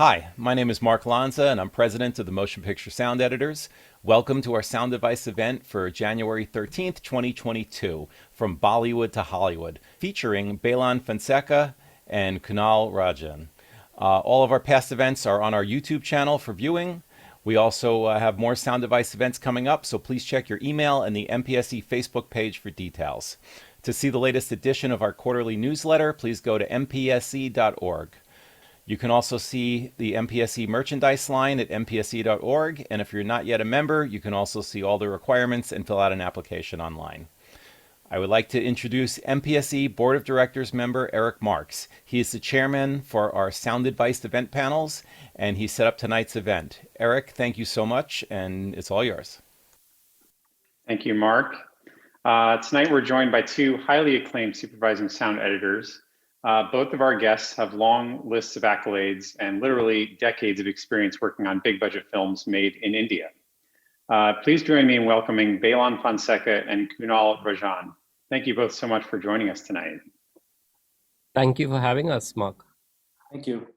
Hi, my name is Mark Lanza, and I'm president of the Motion Picture Sound Editors. Welcome to our Sound Device event for January 13th, 2022, from Bollywood to Hollywood, featuring Baylon, Fonseca and Kunal, Rajan. All of our past events are on our YouTube channel for viewing. We also have more Sound Device events coming up, so please check your email and the MPSE Facebook page for details. To see the latest edition of our quarterly newsletter, please go to mpse.org. You can also see the MPSE merchandise line at mpse.org, and if you're not yet a member, you can also see all the requirements and fill out an application online. I would like to introduce MPSE Board of Directors member Eric Marks. He is the chairman for our Sound Advice event panels, and he set up tonight's event. Eric, thank you so much, and it's all yours. Thank you, Mark. Tonight we're joined by two highly acclaimed supervising sound editors. Both of our guests have long lists of accolades and literally decades of experience working on big budget films made in India. Please join me in welcoming Baylon Fonseca and Kunal Rajan. Thank you both so much for joining us tonight. Thank you for having us, Mark. Thank you.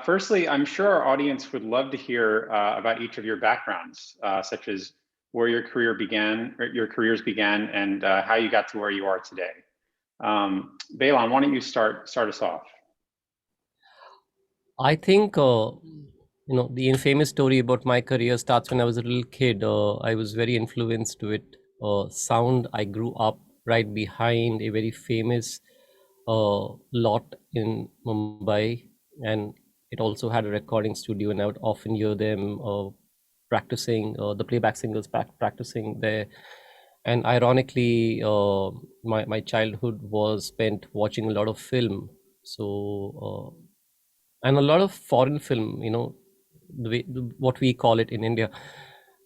Firstly, I'm sure our audience would love to hear about each of your backgrounds, such as where your careers began, and how you got to where you are today. Baylon, why don't you start us off? I think, the infamous story about my career starts when I was a little kid. I was very influenced with sound. I grew up right behind a very famous lot in Mumbai, and it also had a recording studio, and I would often hear them practicing, the playback singers practicing there. And ironically, my childhood was spent watching a lot of film. So, and a lot of foreign film, what we call it in India.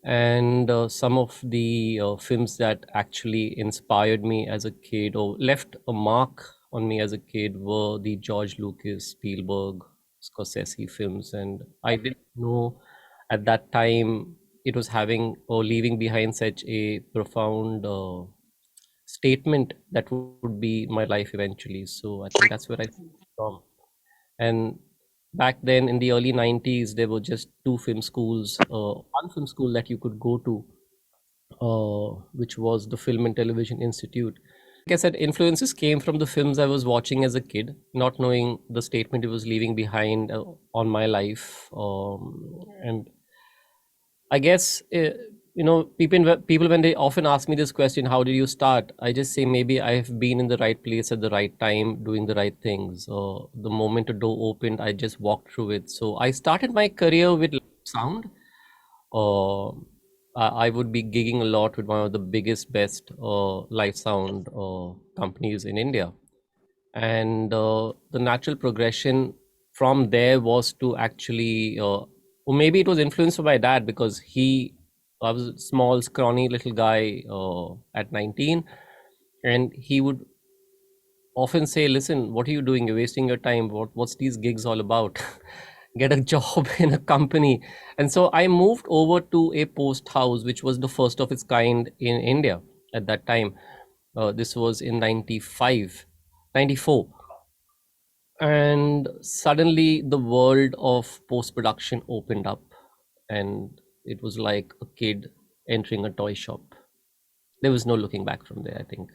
And some of the films that actually inspired me as a kid or left a mark on me as a kid were the George Lucas, Spielberg, Scorsese films. And I didn't know at that time it was having or leaving behind such a profound statement that would be my life eventually. So I think that's where I came from. And back then in the early 90s, there were just two film schools, one film school that you could go to, which was the Film and Television Institute. Like I said, influences came from the films I was watching as a kid, not knowing the statement it was leaving behind on my life. And I guess, people when they often ask me this question, how did you start? I just say maybe I have been in the right place at the right time, doing the right things. The moment a door opened, I just walked through it. So I started my career with sound. I would be gigging a lot with one of the biggest, best live sound companies in India. And the natural progression from there was to actually, or maybe it was influenced by my dad, because I was a small, scrawny little guy at 19, and he would often say, listen, what are you doing? You're wasting your time. What's these gigs all about? Get a job in a company. And so I moved over to a post house, which was the first of its kind in India at that time. This was in 94. And suddenly the world of post-production opened up, and it was like a kid entering a toy shop. There was no looking back from there, I think.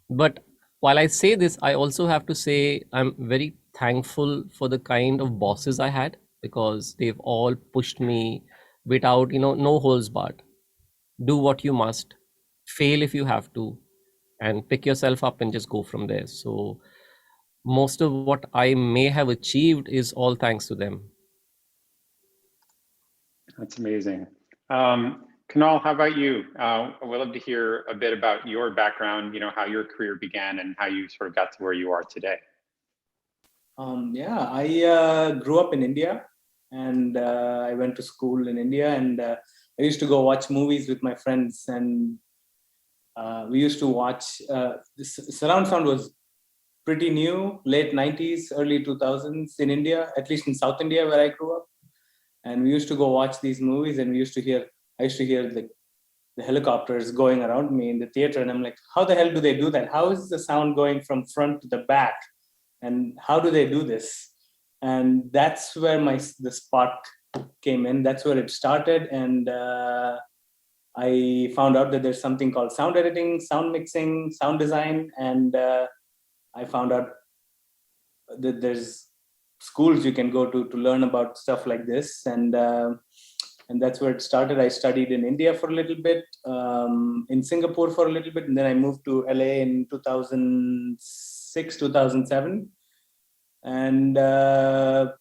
But while I say this, I also have to say I'm very thankful for the kind of bosses I had, because they've all pushed me without, no holes barred. Do what you must, fail if you have to, and pick yourself up and just go from there. So most of what I may have achieved is all thanks to them. That's amazing. Kunal, how about you? We'd love to hear a bit about your background, how your career began and how you sort of got to where you are today. I grew up in India, and I went to school in India, and I used to go watch movies with my friends, and we used to watch, this surround sound was pretty new, late 90s, early 2000s in India, at least in South India where I grew up. And we used to go watch these movies, and I used to hear the helicopters going around me in the theater, and I'm like, how the hell do they do that? How is the sound going from front to the back and how do they do this? And that's where the spark came in. That's where it started. And I found out that there's something called sound editing, sound mixing, sound design. And I found out that there's schools you can go to learn about stuff like this. And that's where it started. I studied in India for a little bit, in Singapore for a little bit, and then I moved to LA in 2006, 2007. And I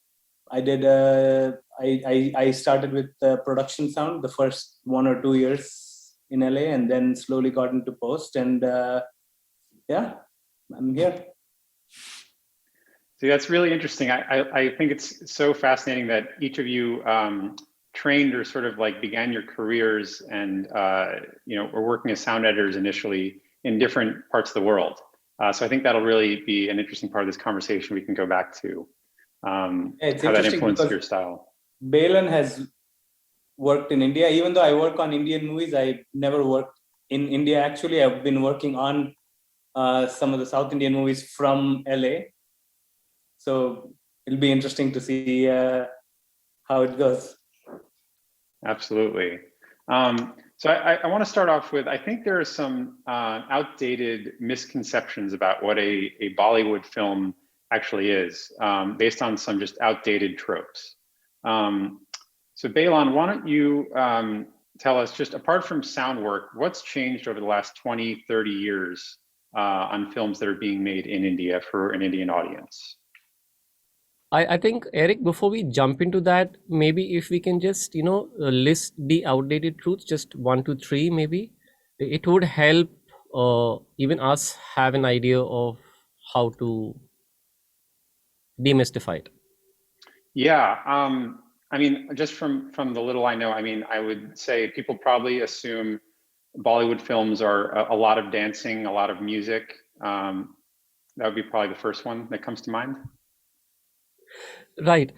started with production sound the first 1 or 2 years in LA, and then slowly got into post. And yeah, I'm here. See, that's really interesting. I think it's so fascinating that each of you trained or sort of like began your careers and were working as sound editors initially in different parts of the world. So I think that'll really be an interesting part of this conversation we can go back to, how that influenced your style. Baylon has worked in India. Even though I work on Indian movies, I never worked in India. Actually, I've been working on some of the South Indian movies from LA. So it'll be interesting to see how it goes. Absolutely. So I want to start off with, I think there are some outdated misconceptions about what a Bollywood film actually is, based on some just outdated tropes. So Baylon, why don't you tell us, just apart from sound work, what's changed over the last 20, 30 years on films that are being made in India for an Indian audience? I think, Eric, before we jump into that, maybe if we can just, list the outdated truths, just 1 to 3, maybe it would help even us have an idea of how to demystify it. Yeah. I mean, just from the little I know, I mean, I would say people probably assume Bollywood films are a lot of dancing, a lot of music. That would be probably the first one that comes to mind. Right.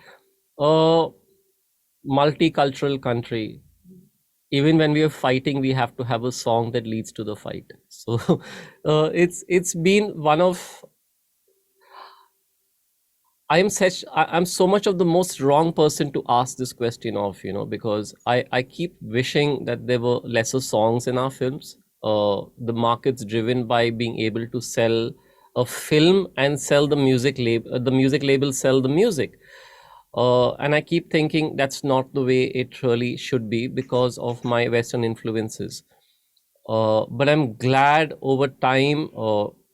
Multicultural country. Even when we are fighting, we have to have a song that leads to the fight. So it's been one of, I'm so much of the most wrong person to ask this question of, because I keep wishing that there were lesser songs in our films. The market's driven by being able to sell a film and sell the music label sell the music. And I keep thinking that's not the way it really should be because of my Western influences. But I'm glad over time,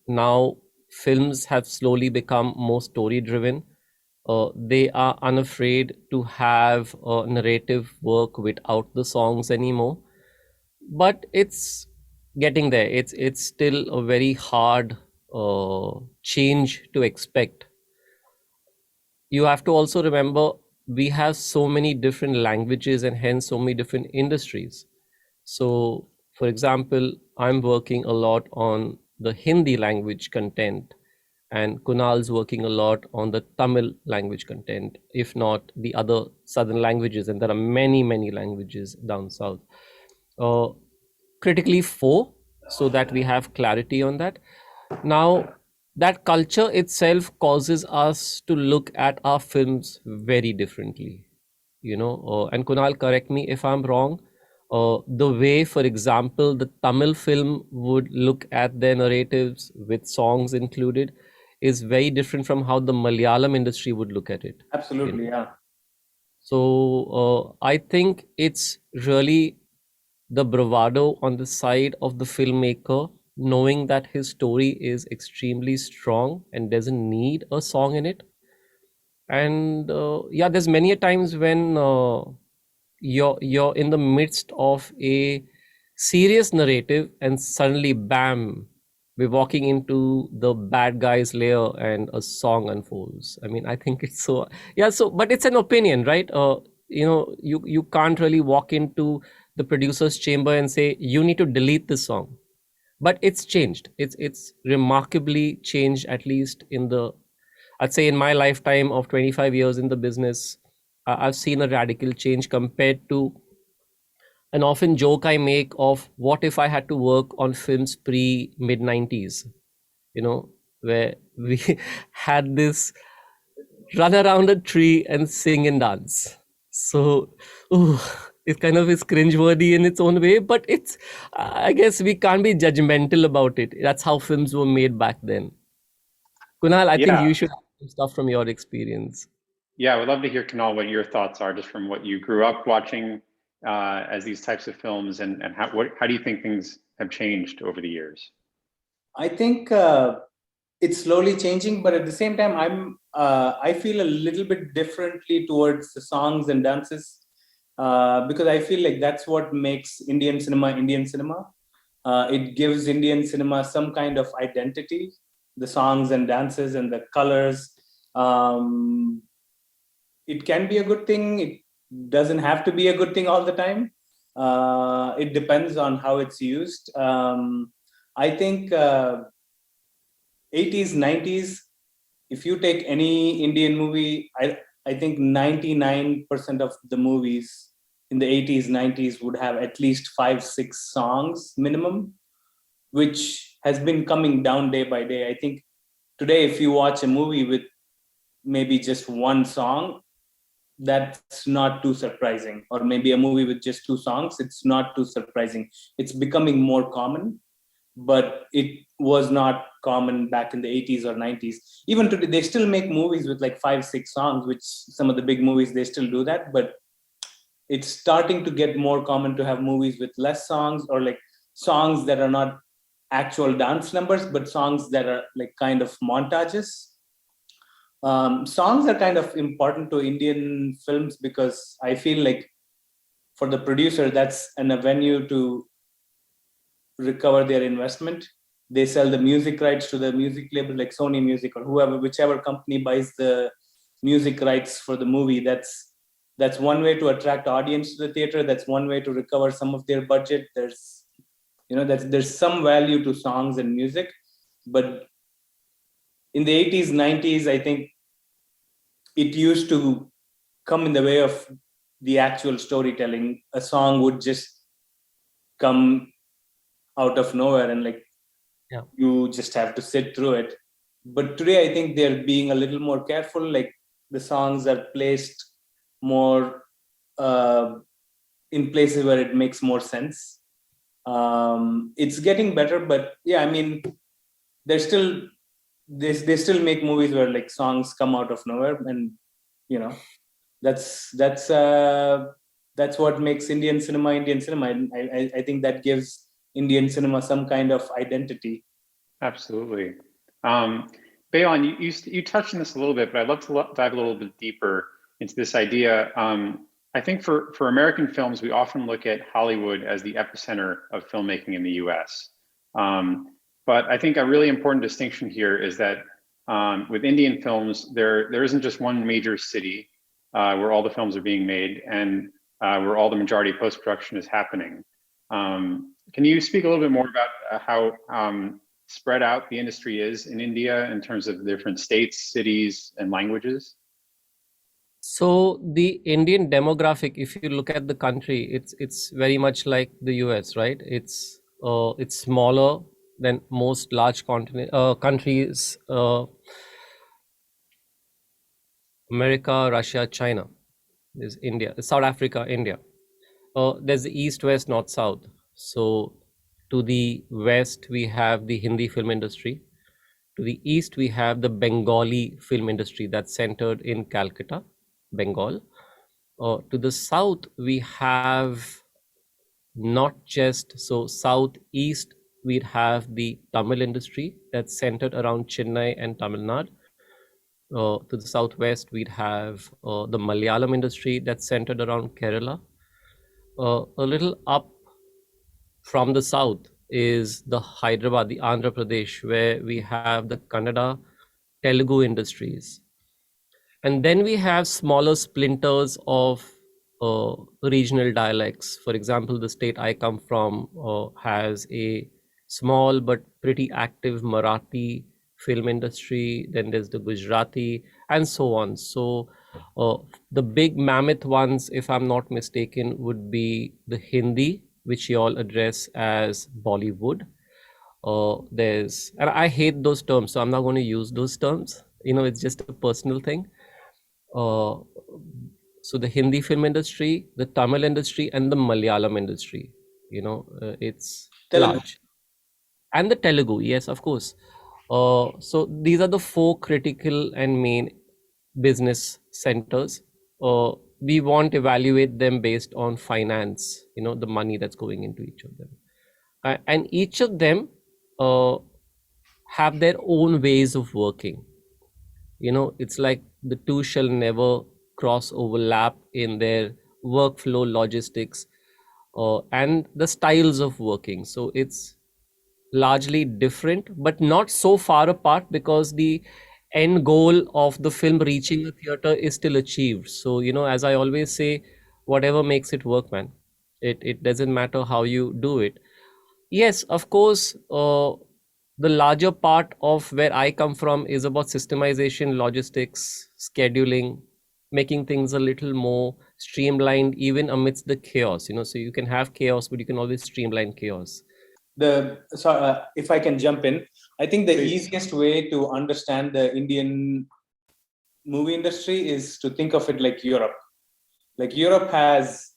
now films have slowly become more story driven. They are unafraid to have narrative work without the songs anymore. But it's getting there. It's still a very hard change to expect. You have to also remember we have so many different languages and hence so many different industries. So, for example, I'm working a lot on the Hindi language content, and Kunal's working a lot on the Tamil language content, if not the other southern languages, and there are many, many languages down south. Critically 4, so that we have clarity on that. Now, that culture itself causes us to look at our films very differently, and Kunal, correct me if I'm wrong. The way, for example, the Tamil film would look at their narratives with songs included is very different from how the Malayalam industry would look at it. Absolutely, yeah. So I think it's really the bravado on the side of the filmmaker, knowing that his story is extremely strong and doesn't need a song in it. And yeah, there's many a times when you're in the midst of a serious narrative and suddenly bam, we're walking into the bad guy's lair and a song unfolds. I mean, I think it's so, yeah, so but it's an opinion, right? You can't really walk into the producer's chamber and say you need to delete this song. But it's changed. It's remarkably changed, at least in the, I'd say in my lifetime of 25 years in the business. I've seen a radical change compared to an often joke I make of what if I had to work on films pre mid 90s. where we had this run around a tree and sing and dance. So, ooh, it kind of is cringeworthy in its own way, but it's, I guess we can't be judgmental about it. That's how films were made back then. Kunal, I think Yeah, you should have some stuff from your experience. yeah, I would love to hear, Kunal, what your thoughts are just from what you grew up watching as these types of films, and how do you think things have changed over the years? I think it's slowly changing, but at the same time, I feel a little bit differently towards the songs and dances because I feel like that's what makes Indian cinema Indian cinema. It gives Indian cinema some kind of identity, the songs and dances and the colors. Um, it can be a good thing. It doesn't have to be a good thing all the time. It depends on how it's used. I think 80s, 90s, if you take any Indian movie, I think 99% of the movies in the 80s, 90s would have at least 5, 6 songs minimum, which has been coming down day by day. I think today, if you watch a movie with maybe just one song, that's not too surprising. Or maybe a movie with just 2 songs, it's not too surprising. It's becoming more common, but it was not common back in the 80s or 90s. Even today, they still make movies with like 5, 6 songs, which some of the big movies, they still do that. But it's starting to get more common to have movies with less songs, or like songs that are not actual dance numbers, but songs that are like kind of montages. Songs are kind of important to Indian films because I feel like for the producer, that's an avenue to recover their investment. They sell the music rights to the music label like Sony Music or whoever, whichever company buys the music rights for the movie. That's one way to attract audience to the theater. That's one way to recover some of their budget. There's some value to songs and music, but in the 80s, 90s, I think it used to come in the way of the actual storytelling. A song would just come out of nowhere and like you just have to sit through it. But today I think they're being a little more careful. Like the songs are placed more in places where it makes more sense. It's getting better, but yeah, I mean, they're still they still make movies where like songs come out of nowhere, and you know that's what makes Indian cinema Indian cinema. I think that gives Indian cinema some kind of identity. Absolutely. Baylon, you touched on this a little bit, but I'd love to dive a little bit deeper into this idea. I think for American films, we often look at Hollywood as the epicenter of filmmaking in the US. But I think a really important distinction here is that with Indian films, there isn't just one major city where all the films are being made and where all the majority of post-production is happening. Can you speak a little bit more about how spread out the industry is in India in terms of different states, cities, and languages? So the Indian demographic, if you look at the country, it's very much like the US, right? It's smaller than most large countries, America, Russia, China. There's India, South Africa, India. There's the east, west, north, south. So to the west, we have the Hindi film industry. To the east, we have the Bengali film industry that's centered in Calcutta, Bengal. To the south, we have not just, so southeast, we'd have the Tamil industry that's centered around Chennai and Tamil Nadu. To the southwest, we'd have the Malayalam industry that's centered around Kerala. A little up from the south is the Hyderabad, the Andhra Pradesh, where we have the Kannada, Telugu industries. And then we have smaller splinters of regional dialects. For example, the state I come from has a small but pretty active Marathi film industry. Then there's the Gujarati and so on. So the big mammoth ones, if I'm not mistaken, would be the Hindi, which you all address as Bollywood. And I hate those terms, so I'm not going to use those terms. It's just a personal thing. Uh, so the Hindi film industry, the Tamil industry, and the Malayalam industry, it's Telugu. large. And the Telugu, yes, of course. So these are the four critical and main business centers. We won't evaluate them based on finance, the money that's going into each of them. And each of them have their own ways of working. It's like the two shall never cross overlap in their workflow, logistics, and the styles of working. So it's largely different, but not so far apart, because the end goal of the film reaching a theater is still achieved. So, as I always say, whatever makes it work, man. It doesn't matter how you do it. Yes, of course, the larger part of where I come from is about systemization, logistics, scheduling, making things a little more streamlined, even amidst the chaos. So you can have chaos, but you can always streamline chaos. If I can jump in, I think the Please. easiest way to understand the Indian movie industry is to think of it like Europe. Like Europe has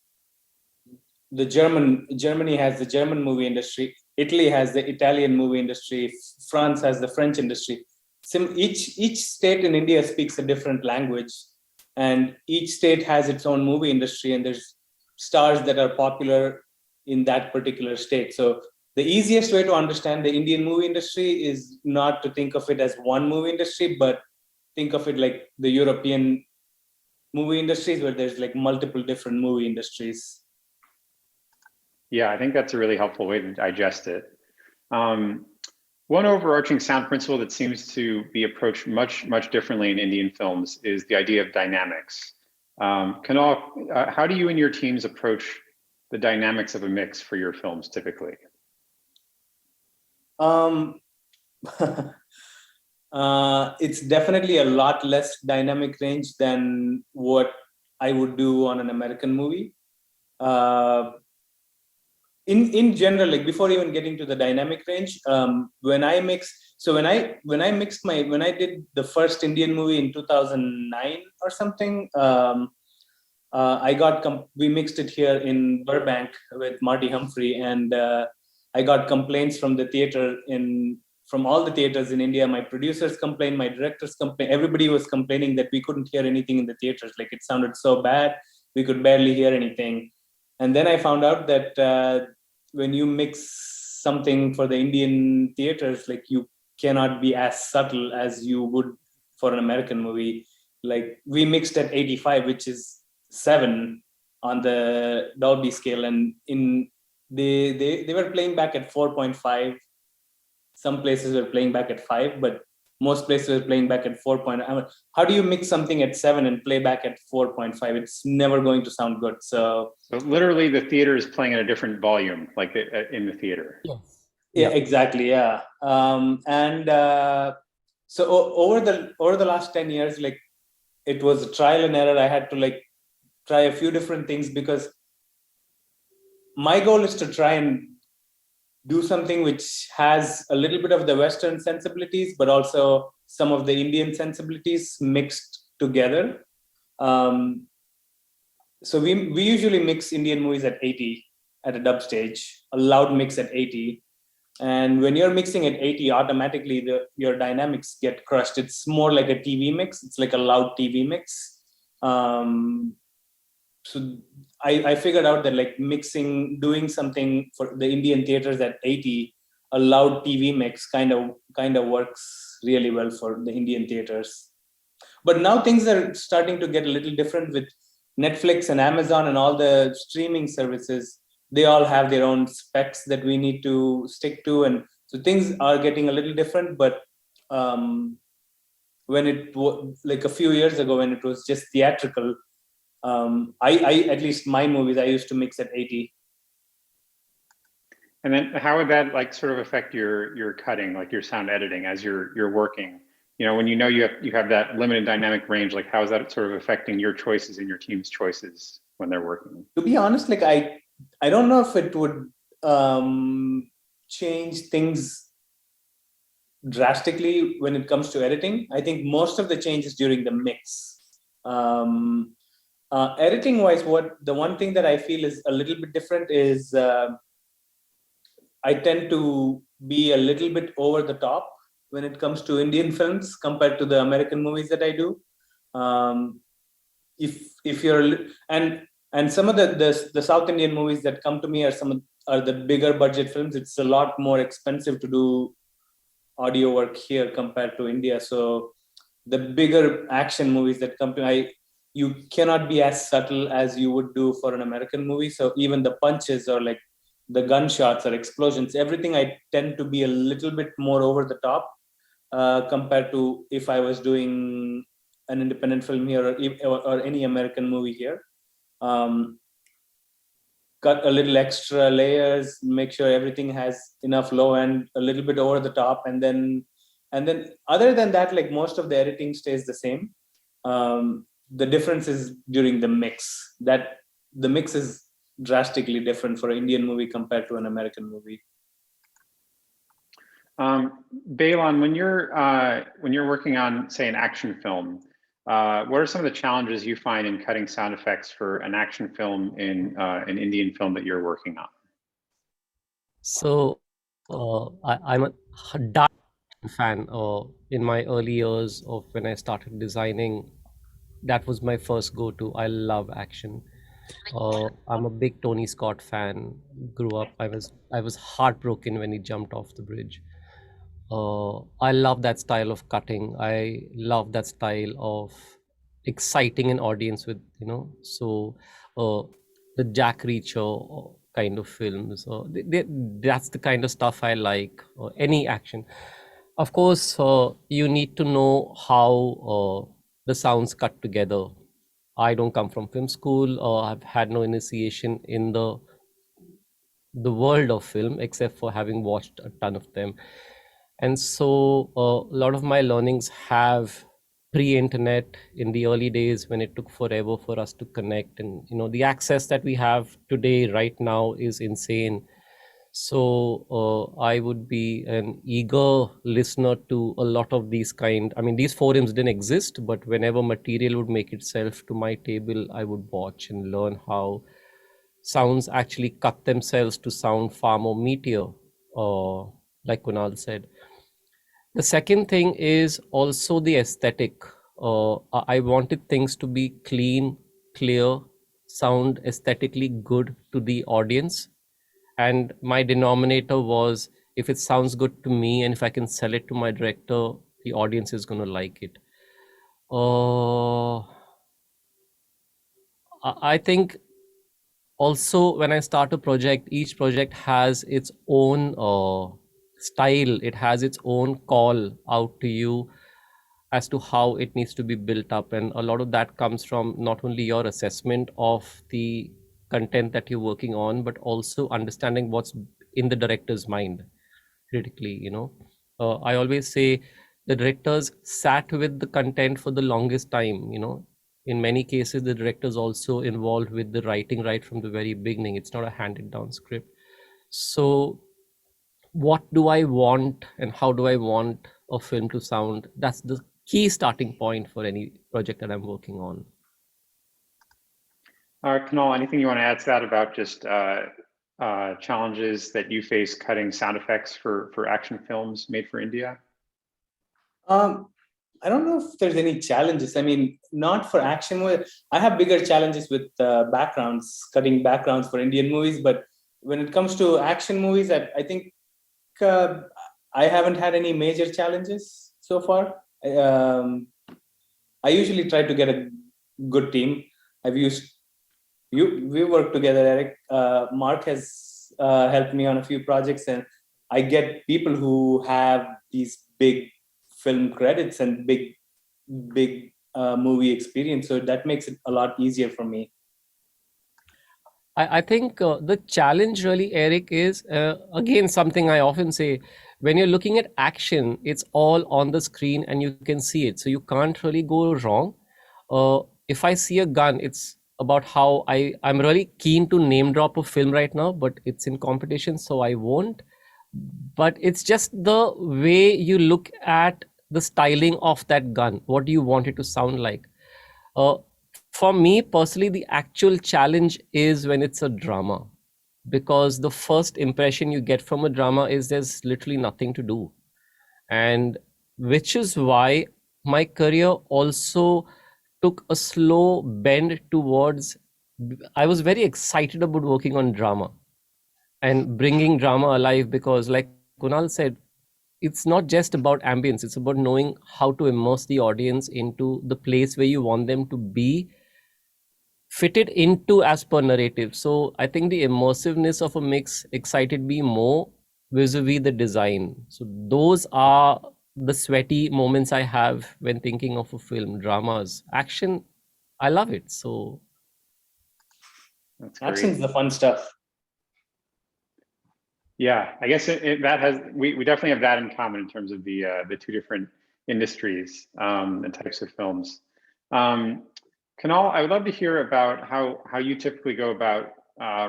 Germany has the German movie industry, Italy has the Italian movie industry, France has the French industry. Each state in India speaks a different language, and each state has its own movie industry, and there's stars that are popular in that particular state. So the easiest way to understand the Indian movie industry is not to think of it as one movie industry, but think of it like the European movie industries, where there's like multiple different movie industries. Yeah, I think that's a really helpful way to digest it. One overarching sound principle that seems to be approached much differently in Indian films is the idea of dynamics. Kunal, how do you and your teams approach the dynamics of a mix for your films typically? It's definitely a lot less dynamic range than what I would do on an American movie. In general, like before even getting to the dynamic range, when I did the first Indian movie in 2009 or something, we mixed it here in Burbank with Marty Humphrey, and I got complaints from the theater from all the theaters in India. My producers complained, my directors complained, everybody was complaining that we couldn't hear anything in the theaters. Like it sounded so bad, we could barely hear anything. And then I found out that when you mix something for the Indian theaters, like you cannot be as subtle as you would for an American movie. Like we mixed at 85, which is 7 on the Dolby scale, and they were playing back at 4.5. Some places were playing back at 5, but most places were playing back at 4. How do you mix something at 7 and play back at 4.5? It's never going to sound good. So literally the theater is playing at a different volume, like in the theater. Yes. Yeah, exactly. Yeah. So over the last 10 years, like it was a trial and error. I had to like try a few different things, because my goal is to try and do something which has a little bit of the Western sensibilities, but also some of the Indian sensibilities mixed together. So we usually mix Indian movies at 80 at a dub stage, a loud mix at 80. And when you're mixing at 80, automatically your dynamics get crushed. It's more like a TV mix. It's like a loud TV mix. So I figured out that like doing something for the Indian theaters at 80, a loud TV mix kind of works really well for the Indian theaters. But now things are starting to get a little different with Netflix and Amazon and all the streaming services. They all have their own specs that we need to stick to, and so things are getting a little different. But when it like a few years ago, when it was just theatrical, I at least my movies I used to mix at 80. And then how would that like sort of affect your cutting, like your sound editing as you're working? When you have that limited dynamic range, like how is that sort of affecting your choices and your team's choices when they're working? To be honest, like I don't know if it would change things drastically when it comes to editing. I think most of the changes during the mix. Editing wise, the one thing that I feel is a little bit different is I tend to be a little bit over the top when it comes to Indian films compared to the American movies that I do. If you're and some of the South Indian movies that come to me are the bigger budget films. It's a lot more expensive to do audio work here compared to India. So the bigger action movies that come to you cannot be as subtle as you would do for an American movie. So even the punches or like the gunshots or explosions, everything I tend to be a little bit more over the top compared to if I was doing an independent film here or any American movie here. Cut a little extra layers, make sure everything has enough low end, a little bit over the top, and then other than that, like most of the editing stays the same. The difference is during the mix. That the mix is drastically different for an Indian movie compared to an American movie. Baylon, when you're working on, say, an action film, what are some of the challenges you find in cutting sound effects for an action film in an Indian film that you're working on? So I'm a dark fan. In my early years of when I started designing, that was my first go-to. I love action. I'm a big Tony Scott fan. Grew up, I was heartbroken when he jumped off the bridge. I love that style of cutting. I love that style of exciting an audience with, so the Jack Reacher kind of films. That's the kind of stuff I like. Any action. Of course, you need to know how the sounds cut together. I don't come from film school. I've had no initiation in the world of film except for having watched a ton of them. And so a lot of my learnings have pre-internet in the early days when it took forever for us to connect. And, the access that we have today right now is insane. So I would be an eager listener to a lot of these these forums didn't exist, but whenever material would make itself to my table, I would watch and learn how sounds actually cut themselves to sound far more meatier, like Kunal said. The second thing is also the aesthetic. I wanted things to be clean, clear, sound aesthetically good to the audience. And my denominator was, if it sounds good to me and if I can sell it to my director, the audience is going to like it. I think also when I start a project, each project has its own style. It has its own call out to you as to how it needs to be built up. And a lot of that comes from not only your assessment of the content that you're working on, but also understanding what's in the director's mind critically. I always say the directors sat with the content for the longest time. In many cases, the director's also involved with the writing right from the very beginning. It's not a handed down script. So what do I want and how do I want a film to sound? That's the key starting point for any project that I'm working on. Kunal, anything you want to add to that about just challenges that you face cutting sound effects for action films made for India? I don't know if there's any challenges. I mean, not for action. I have bigger challenges with cutting backgrounds for Indian movies. But when it comes to action movies, I think I haven't had any major challenges so far. I usually try to get a good team. We work together, Eric. Mark has helped me on a few projects, and I get people who have these big film credits and big movie experience. So that makes it a lot easier for me. I think the challenge really, Eric, is again something I often say. When you're looking at action, it's all on the screen and you can see it. So you can't really go wrong. If I see a gun, it's about how I'm really keen to name drop a film right now, but it's in competition, so I won't. but it's just the way you look at the styling of that gun. What do you want it to sound like? uh, for me personally, the actual challenge is when it's a drama, because the first impression you get from a drama is there's literally nothing to do. And which is why my career also took a slow bend towards, I was very excited about working on drama and bringing drama alive, because like Kunal said, it's not just about ambience, it's about knowing how to immerse the audience into the place where you want them to be fitted into as per narrative. So I think the immersiveness of a mix excited me more vis-a-vis the design. So those are the sweaty moments I have when thinking of a film. Dramas, action, I love it. So That's Action's great. the fun stuff. Yeah, I guess that has we definitely have that in common in terms of the two different industries and types of films. Kunal, I would love to hear about how you typically go about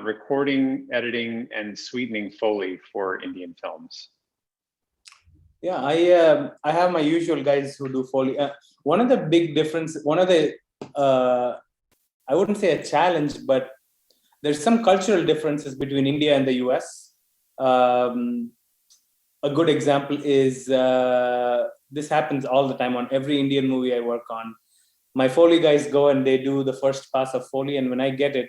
recording, editing, and sweetening Foley for Indian films. Yeah, I have my usual guys who do Foley. One of the big difference, one of the I wouldn't say a challenge, but there's some cultural differences between India and the US. A good example is this happens all the time on every Indian movie I work on. My Foley guys go and they do the first pass of Foley, and when I get it,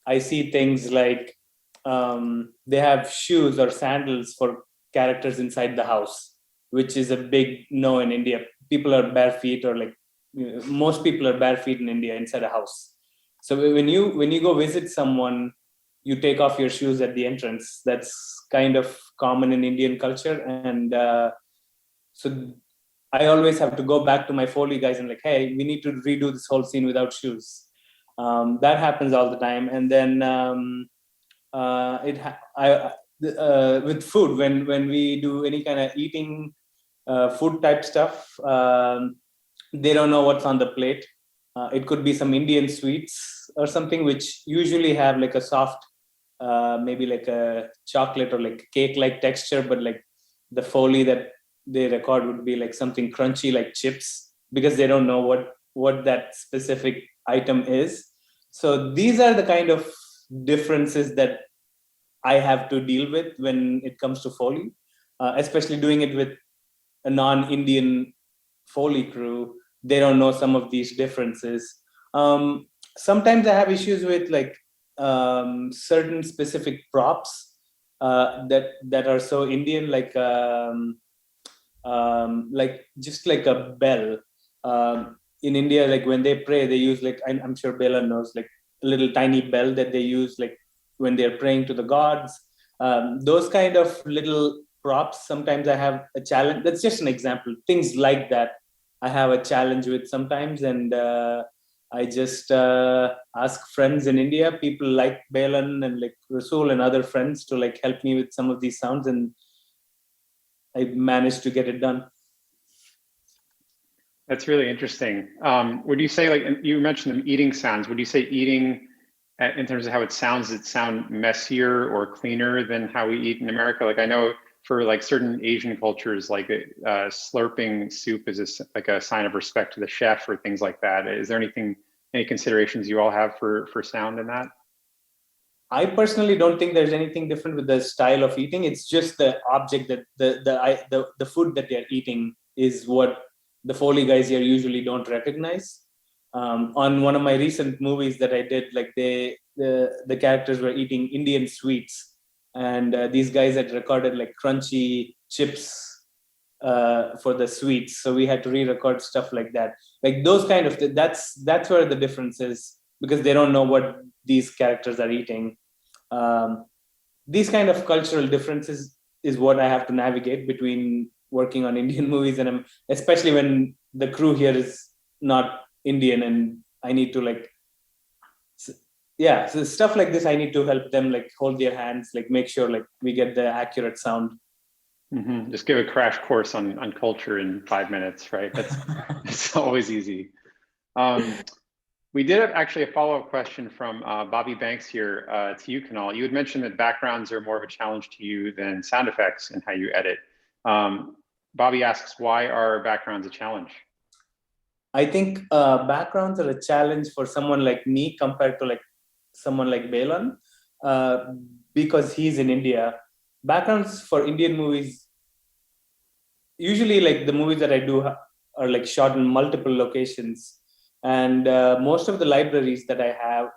I see things like they have shoes or sandals for characters inside the house, which is a big no in India. People are bare feet, or like most people are bare feet in India inside a house. So when you go visit someone, you take off your shoes at the entrance. That's kind of common in Indian culture, and so I always have to go back to my Foley guys and like, hey, we need to redo this whole scene without shoes. That happens all the time, and then with food, when we do any kind of eating food type stuff, they don't know what's on the plate. It could be some Indian sweets or something, which usually have like a soft, maybe like a chocolate or like cake like texture, but like the Foley that they record would be like something crunchy like chips, because they don't know what that specific item is. So these are the kind of differences that I have to deal with when it comes to Foley, especially doing it with a non-Indian Foley crew. They don't know some of these differences. Sometimes I have issues with like certain specific props that are so Indian, like just like a bell. In India, like when they pray, they use like I'm sure Baylon knows, like a little tiny bell that they use like when they're praying to the gods. Those kind of little props, sometimes I have a challenge. That's just an example. Things like that I have a challenge with sometimes, and I just ask friends in India, people like Baylon and like Resul and other friends, to like help me with some of these sounds, and I managed to get it done. That's really interesting. Would you say, like you mentioned them eating sounds, would you say eating in terms of how it sound messier or cleaner than how we eat in America? Like I know for like certain Asian cultures, like slurping soup is like a sign of respect to the chef or things like that. Is there any considerations you all have for sound in that? I personally don't think there's anything different with the style of eating. It's just the object that the food that they're eating is what the Foley guys here usually don't recognize. On one of my recent movies that I did, like the characters were eating Indian sweets, and these guys had recorded like crunchy chips for the sweets, so we had to re-record stuff like that. Like those kind of that's where the difference is, because they don't know what these characters are eating. These kind of cultural differences is what I have to navigate between working on Indian movies, and especially when the crew here is not Indian, and I need to like, yeah, so stuff like this, I need to help them like hold their hands, like make sure like we get the accurate sound. Mm-hmm. Just give a crash course on culture in 5 minutes, right? That's always easy. We did have actually a follow-up question from Bobby Banks here to you, Kunal. You had mentioned that backgrounds are more of a challenge to you than sound effects and how you edit. Bobby asks, why are backgrounds a challenge? I think backgrounds are a challenge for someone like me compared to like someone like Baylon, because he's in India. Backgrounds for Indian movies, usually like the movies that I do are like shot in multiple locations. And most of the libraries that I have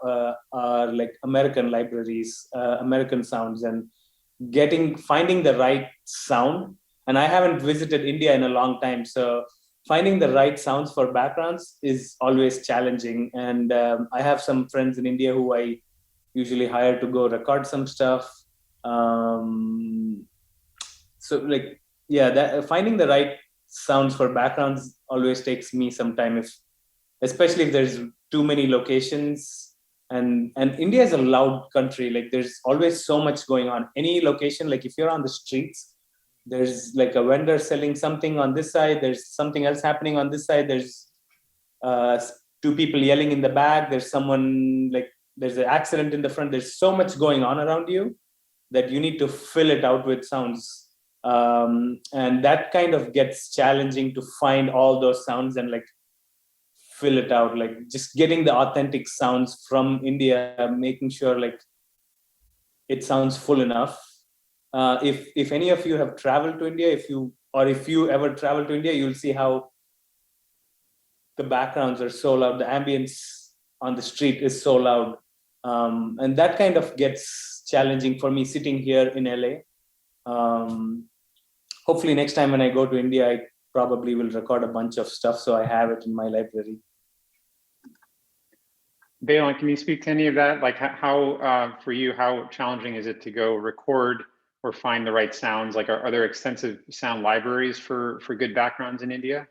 are like American libraries, American sounds, and finding the right sound. And I haven't visited India in a long time, so finding the right sounds for backgrounds is always challenging. And I have some friends in India who I usually hire to go record some stuff. So like, yeah, finding the right sounds for backgrounds always takes me some time, especially if there's too many locations. And India is a loud country. Like there's always so much going on. Any location, like if you're on the streets, there's like a vendor selling something on this side, there's something else happening on this side, there's two people yelling in the back, there's someone like there's an accident in the front, there's so much going on around you that you need to fill it out with sounds. And that kind of gets challenging to find all those sounds and like fill it out, like just getting the authentic sounds from India, making sure like it sounds full enough. If any of you have traveled to India, if you ever travel to India, you'll see how the backgrounds are so loud, the ambience on the street is so loud. And that kind of gets challenging for me sitting here in LA. Hopefully next time when I go to India, I probably will record a bunch of stuff so I have it in my library. Baylon, can you speak to any of that? Like how, for you, how challenging is it to go record or find the right sounds? Like are there extensive sound libraries for good backgrounds in India?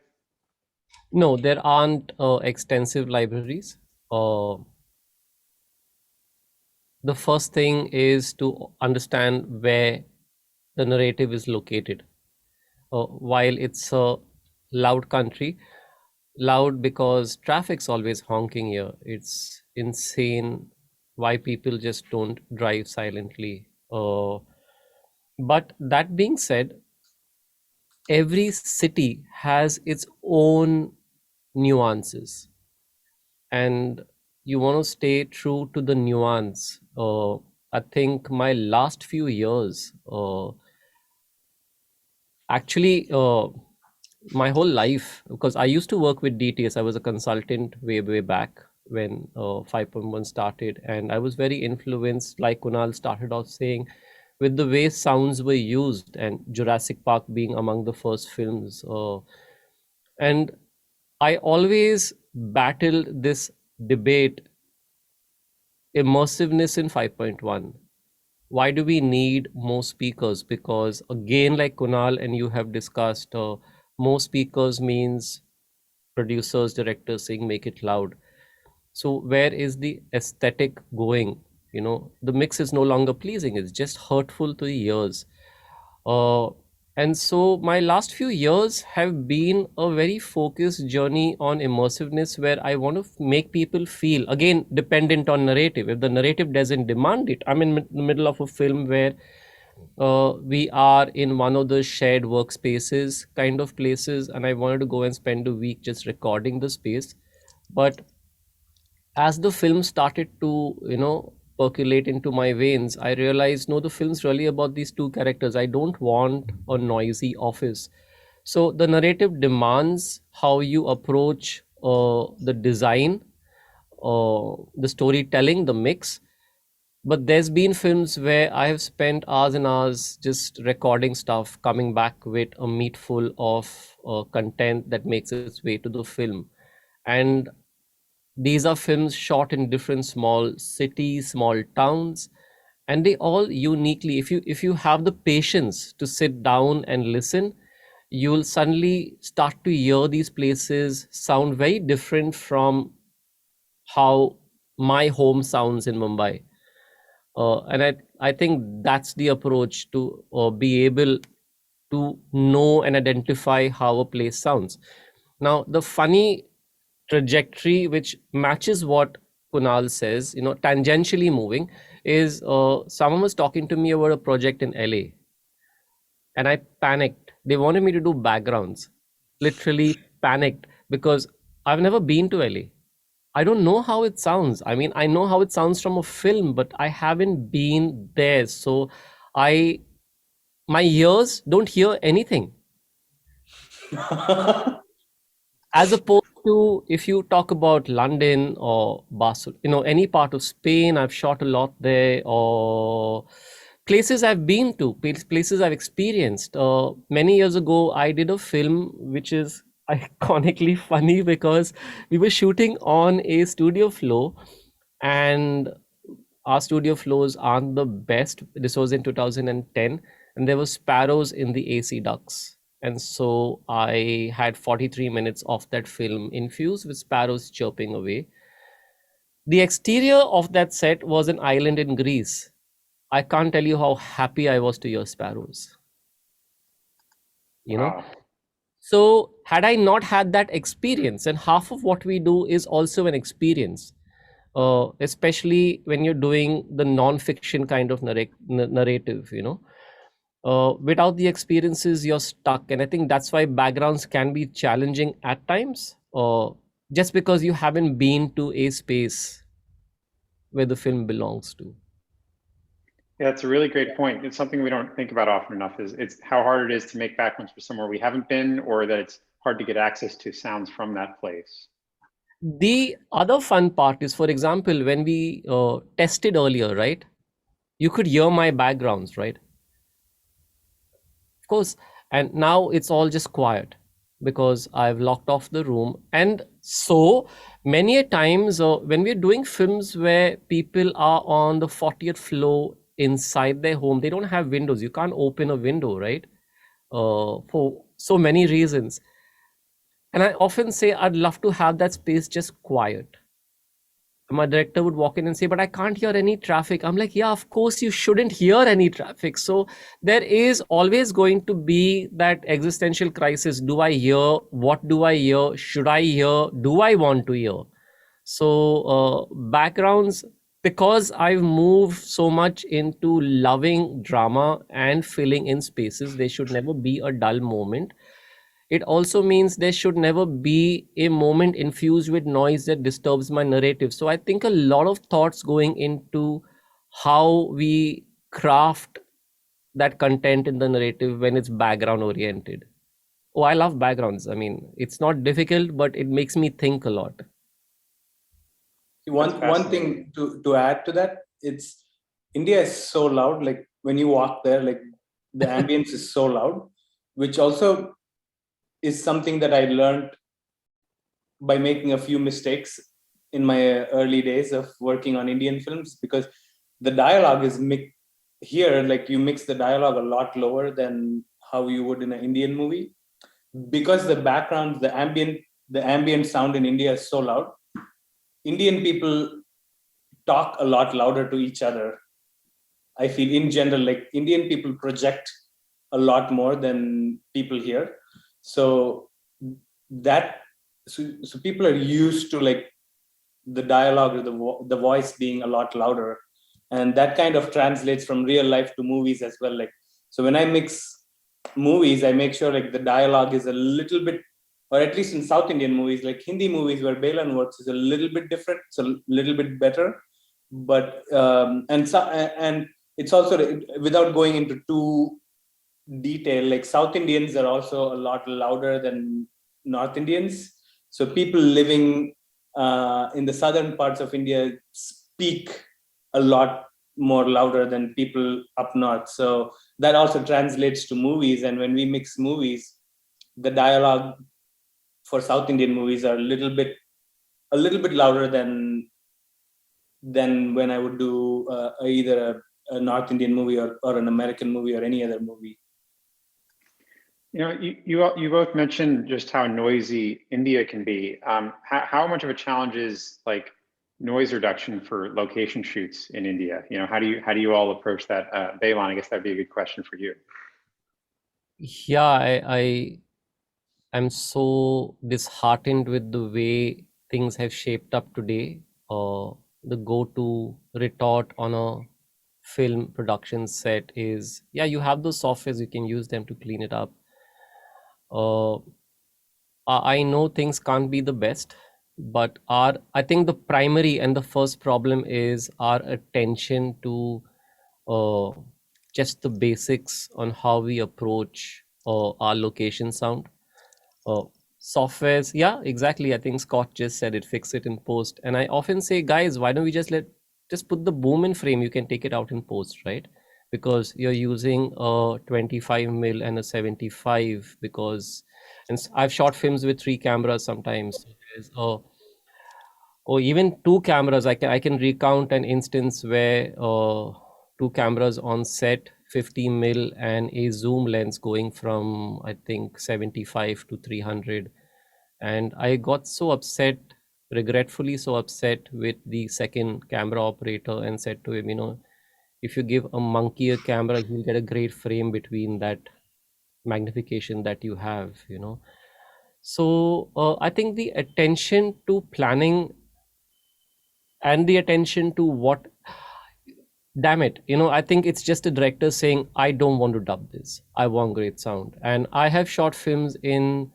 No, there aren't extensive libraries. The first thing is to understand where the narrative is located. While it's a loud country, loud because traffic's always honking here. It's insane why people just don't drive silently. But that being said, every city has its own nuances, and you want to stay true to the nuance. I think my last few years, actually, my whole life, because I used to work with DTS. I was a consultant way back when 5.1 started, and I was very influenced, like Kunal started off saying, with the way sounds were used, and Jurassic Park being among the first films. And I always battled this debate, immersiveness in 5.1. Why do we need more speakers? Because again, like Kunal and you have discussed, more speakers means producers, directors saying make it loud. So where is the aesthetic going? You know, the mix is no longer pleasing, it's just hurtful to the ears. And so my last few years have been a very focused journey on immersiveness, where I want to make people feel, again, dependent on narrative. If the narrative doesn't demand it, I'm in the middle of a film where we are in one of the shared workspaces kind of places, and I wanted to go and spend a week just recording the space. But as the film started to, percolate into my veins, I realized, no, the film's really about these two characters. I don't want a noisy office. So the narrative demands how you approach the design, the storytelling, the mix. But there's been films where I have spent hours and hours just recording stuff, coming back with a meat full of content that makes its way to the film. And these are films shot in different small cities, small towns, and they all uniquely, if you have the patience to sit down and listen, you'll suddenly start to hear these places sound very different from how my home sounds in Mumbai. And I think that's the approach to be able to know and identify how a place sounds. Now, the funny trajectory which matches what Kunal says, tangentially moving, is someone was talking to me about a project in LA, and I panicked. They wanted me to do backgrounds. Literally panicked because I've never been to LA. I don't know how it sounds. I mean, I know how it sounds from a film, but I haven't been there. So I my ears don't hear anything. As opposed to if you talk about London or Barcelona, any part of Spain, I've shot a lot there, or places I've been to, places I've experienced. Many years ago, I did a film which is iconically funny because we were shooting on a studio floor, and our studio floors aren't the best. This was in 2010, and there were sparrows in the AC ducts. And so I had 43 minutes of that film infused with sparrows chirping away. The exterior of that set was an island in Greece. I can't tell you how happy I was to hear sparrows. Wow. So had I not had that experience, and half of what we do is also an experience, especially when you're doing the non-fiction kind of narrative, without the experiences, you're stuck. And I think that's why backgrounds can be challenging at times, just because you haven't been to a space where the film belongs to. Yeah, that's a really great point. It's something we don't think about often enough, is it's how hard it is to make backgrounds for somewhere we haven't been, or that it's hard to get access to sounds from that place. The other fun part is, for example, when we tested earlier, right? You could hear my backgrounds, right? Of course. And now it's all just quiet because I've locked off the room. And so many a times when we're doing films where people are on the 40th floor inside their home, they don't have windows. You can't open a window, right? For so many reasons. And I often say I'd love to have that space just quiet. My director would walk in and say, but I can't hear any traffic. I'm like, yeah, of course you shouldn't hear any traffic. So there is always going to be that existential crisis. Do I hear? What do I hear? Should I hear? Do I want to hear? So backgrounds, because I've moved so much into loving drama and filling in spaces, there should never be a dull moment. It also means there should never be a moment infused with noise that disturbs my narrative. So I think a lot of thoughts going into how we craft that content in the narrative when it's background oriented. Oh, I love backgrounds. I mean, it's not difficult, but it makes me think a lot. One thing to add to that, it's India is so loud. Like when you walk there, like the ambience is so loud, which also is something that I learned by making a few mistakes in my early days of working on Indian films, because the dialogue is here, like you mix the dialogue a lot lower than how you would in an Indian movie, because the background, the ambient sound in India is so loud. Indian people talk a lot louder to each other. I feel in general, like Indian people project a lot more than people here. So so people are used to like the dialogue or the voice being a lot louder, and that kind of translates from real life to movies as well. Like, so when I mix movies, I make sure like the dialogue is a little bit, or at least in South Indian movies, like Hindi movies where Baylon works, is a little bit different. It's a little bit better, but and it's also, without going into too detail, like South Indians are also a lot louder than North Indians. So people living in the southern parts of India speak a lot more louder than people up north. So that also translates to movies. And when we mix movies, the dialogue for South Indian movies are a little bit louder than when I would do either a North Indian movie or an American movie or any other movie. You know, you both mentioned just how noisy India can be. How much of a challenge is like noise reduction for location shoots in India? You know, how do you all approach that? Baylon, I guess that'd be a good question for you. Yeah, I'm so disheartened with the way things have shaped up today. The go-to retort on a film production set is, yeah, you have those softwares, you can use them to clean it up. uh, I know things can't be the best, but I think the primary and the first problem is our attention to uh, just the basics on how we approach our location sound. uh, Softwares, yeah, exactly, I think Scott just said it, fix it in post. And I often say, guys, why don't we just put the boom in frame, you can take it out in post, right? Because you're using a 25 mil and a 75, because I've shot films with 3 cameras sometimes. So or even 2 cameras. I can recount an instance where 2 cameras on set, 50 mil and a zoom lens going from, I think, 75 to 300. And I got so upset, regretfully so upset with the second camera operator, and said to him, if you give a monkey a camera, he'll get a great frame between that magnification that you have. So I think the attention to planning and the attention to what, damn it, I think it's just a director saying, I don't want to dub this, I want great sound. And I have shot films in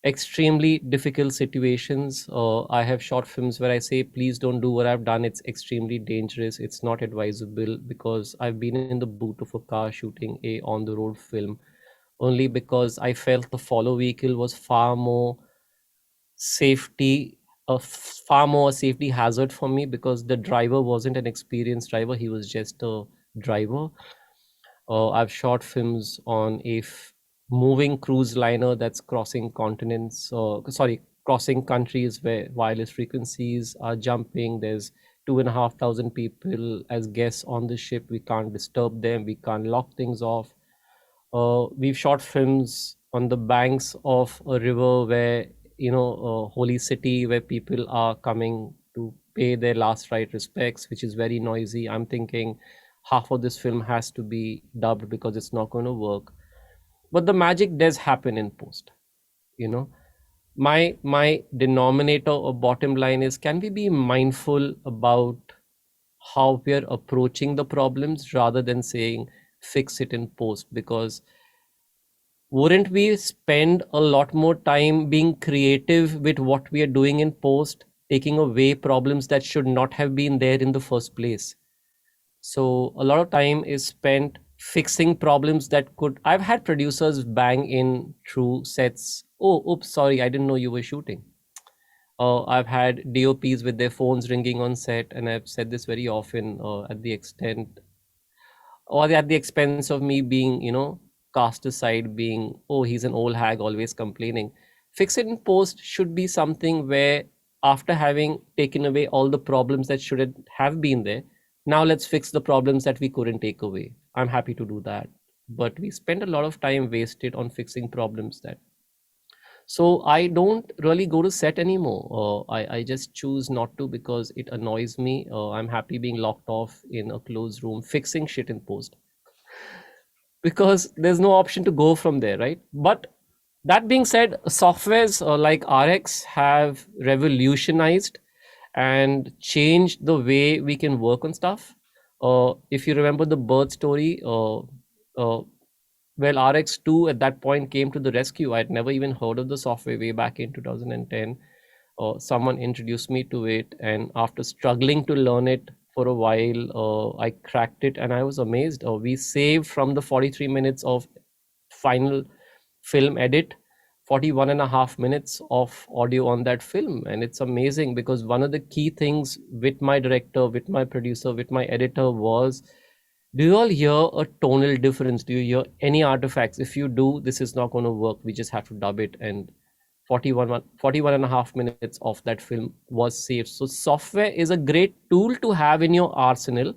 extremely difficult situations. I have shot films where I say, please don't do what I've done, it's extremely dangerous, it's not advisable, because I've been in the boot of a car shooting a on the road film only because I felt the follow vehicle was far more safety far more safety hazard for me, because the driver wasn't an experienced driver, he was just a driver. I've shot films on a moving cruise liner that's crossing continents, sorry, crossing countries where wireless frequencies are jumping. There's 2,500 people as guests on the ship, we can't disturb them, we can't lock things off. We've shot films on the banks of a river where, holy city, where people are coming to pay their last right respects, which is very noisy. I'm thinking half of this film has to be dubbed because it's not going to work. But the magic does happen in post. You know, my denominator or bottom line is, can we be mindful about how we are approaching the problems rather than saying fix it in post? Because wouldn't we spend a lot more time being creative with what we are doing in post, taking away problems that should not have been there in the first place? So a lot of time is spent fixing problems that could, I've had producers bang in through sets, oh oops, sorry, I didn't know you were shooting. I've had DOPs with their phones ringing on set, and I've said this very often, at the extent or at the expense of me being, cast aside, being, oh, he's an old hag always complaining. Fix it in post should be something where, after having taken away all the problems that shouldn't have been there, now let's fix the problems that we couldn't take away. I'm happy to do that. But we spend a lot of time wasted on fixing problems that, so I don't really go to set anymore. I just choose not to because it annoys me. I'm happy being locked off in a closed room fixing shit in post, because there's no option to go from there, right? But that being said, softwares like RX have revolutionized and changed the way we can work on stuff. If you remember the bird story, well, RX2 at that point came to the rescue. I'd never even heard of the software way back in 2010. Someone introduced me to it, and after struggling to learn it for a while, I cracked it and I was amazed. We saved from the 43 minutes of final film edit 41 and a half minutes of audio on that film. And it's amazing because one of the key things with my director, with my producer, with my editor was, do you all hear a tonal difference? Do you hear any artifacts? If you do, this is not going to work. We just have to dub it. And 41 and a half minutes of that film was saved. So software is a great tool to have in your arsenal,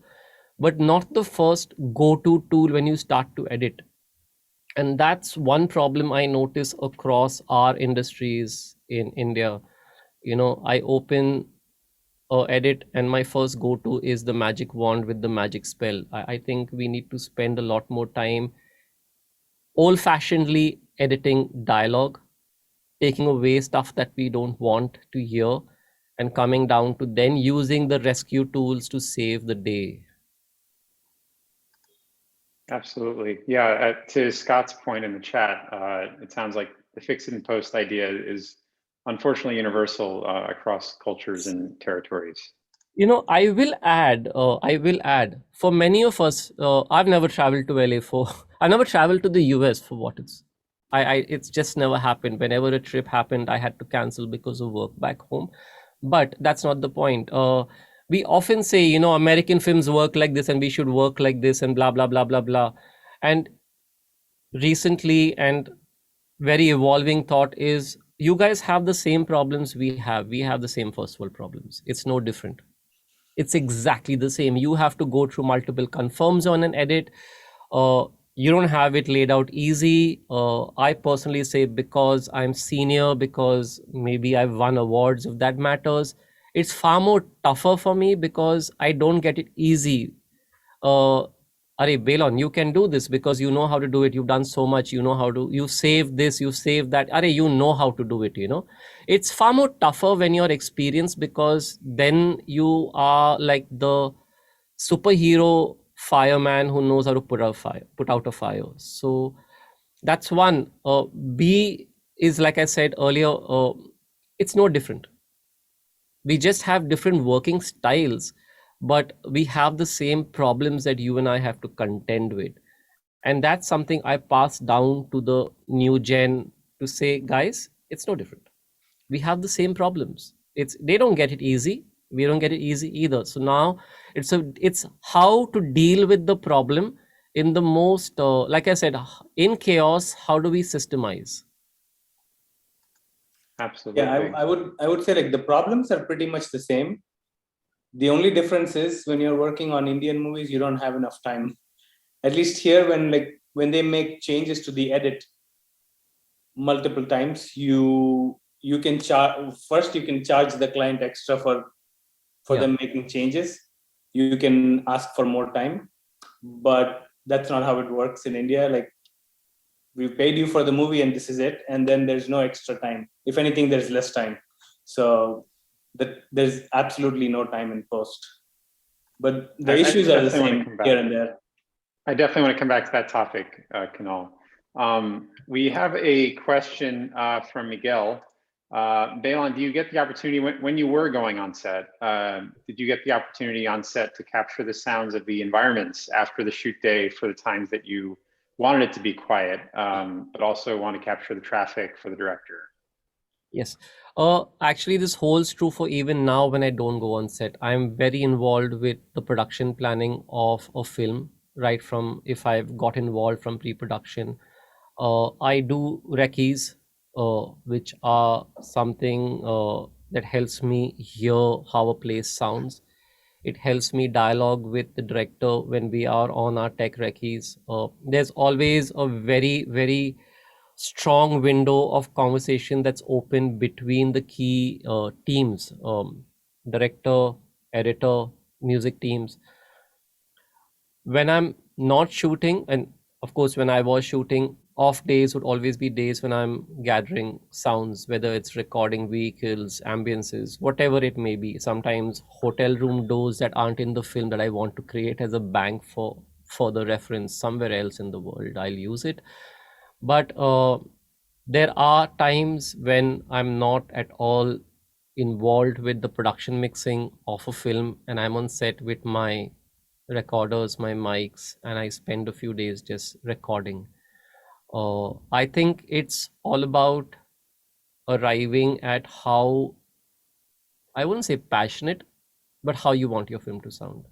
but not the first go-to tool when you start to edit. And that's one problem I notice across our industries in India. I open edit and my first go-to is the magic wand with the magic spell. I think we need to spend a lot more time old-fashionedly editing dialogue, taking away stuff that we don't want to hear, and coming down to then using the rescue tools to save the day. Absolutely. Yeah, to Scott's point in the chat, it sounds like the fix it and post idea is unfortunately universal across cultures and territories. You know, I will add, for many of us, I've never traveled to LA for, I never traveled to the US for what it's just never happened. Whenever a trip happened, I had to cancel because of work back home. But that's not the point. We often say, you know, American films work like this and we should work like this and blah, blah, blah, blah, blah. And recently, and very evolving thought is, you guys have the same problems we have. We have the same first world problems. It's no different. It's exactly the same. You have to go through multiple confirms on an edit. You don't have it laid out easy. I personally say, because I'm senior, because maybe I've won awards, if that matters, it's far more tougher for me because I don't get it easy. Arey, Baylon, you can do this because you know how to do it. You've done so much. You know how to, you save this, you save that. Arey, you know how to do it, you know. It's far more tougher when you're experienced, because then you are like the superhero fireman who knows how to put out a fire. So that's one. B is, like I said earlier, it's no different. We just have different working styles, but we have the same problems that you and I have to contend with. And that's something I pass down to the new gen to say, guys, it's no different. We have the same problems. They don't get it easy. We don't get it easy either. So now it's how to deal with the problem in the most, like I said, in chaos, how do we systemize? Absolutely. Yeah, I would say like the problems are pretty much the same. The only difference is when you're working on Indian movies, you don't have enough time. At least here, when they make changes to the edit multiple times, you can charge the client extra for them making changes. You can ask for more time, but that's not how it works in India. Like, we paid you for the movie and this is it, and then there's no extra time. If anything, there's less time. So there's absolutely no time in post. But the issues are the same here and there. I definitely want to come back to that topic, Kunal. We have a question from Miguel. Baylon, do you get the opportunity when you were going on set? Did you get the opportunity on set to capture the sounds of the environments after the shoot day for the times that you wanted it to be quiet, but also want to capture the traffic for the director? Yes. Actually, this holds true for even now when I don't go on set. I'm very involved with the production planning of a film, right from if I've got involved from pre-production. I do recce's, which are something that helps me hear how a place sounds. It helps me dialogue with the director when we are on our tech recce's. There's always a very, very strong window of conversation that's open between the key teams, director, editor, music teams. When I'm not shooting, and of course when I was shooting, off days would always be days when I'm gathering sounds, whether it's recording vehicles, ambiences, whatever it may be. Sometimes hotel room doors that aren't in the film that I want to create as a bank for the reference somewhere else in the world, I'll use it. But there are times when I'm not at all involved with the production mixing of a film, and I'm on set with my recorders, my mics, and I spend a few days just recording. I think it's all about arriving at how, I wouldn't say passionate, but how you want your film to sound.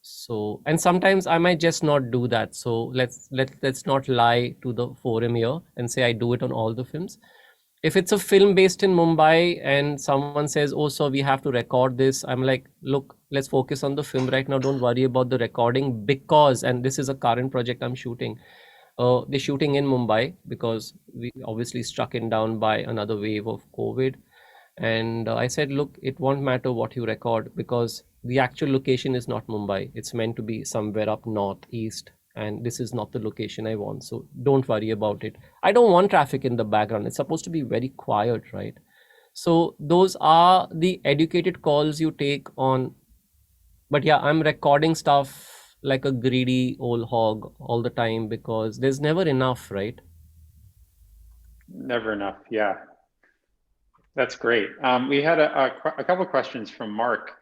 So, and sometimes I might just not do that. So let's not lie to the forum here and say I do it on all the films. If it's a film based in Mumbai and someone says, oh, so we have to record this, I'm like, look, let's focus on the film right now. Don't worry about the recording, because, and this is a current project I'm shooting. They're shooting in Mumbai because we obviously struck in down by another wave of COVID. And I said, look, it won't matter what you record, because the actual location is not Mumbai. It's meant to be somewhere up northeast, and this is not the location I want. So don't worry about it. I don't want traffic in the background. It's supposed to be very quiet, right? So those are the educated calls you take on. But yeah, I'm recording stuff like a greedy old hog all the time because there's never enough, right? Never enough. Yeah, that's great. We had a couple questions from Mark.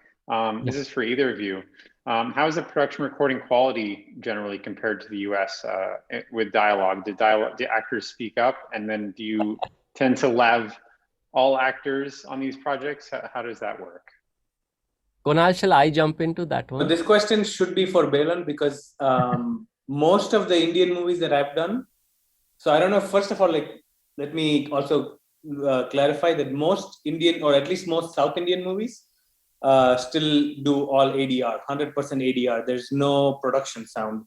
This is for either of you. How is the production recording quality generally compared to the US with dialogue? Do actors speak up? And then do you tend to lav all actors on these projects? How does that work? Kunal, shall I jump into that So one? this question should be for Baylon because most of the Indian movies that I've done. So I don't know. First of all, let me also clarify that most Indian, or at least most South Indian movies, still do all ADR, 100% ADR. There's no production sound.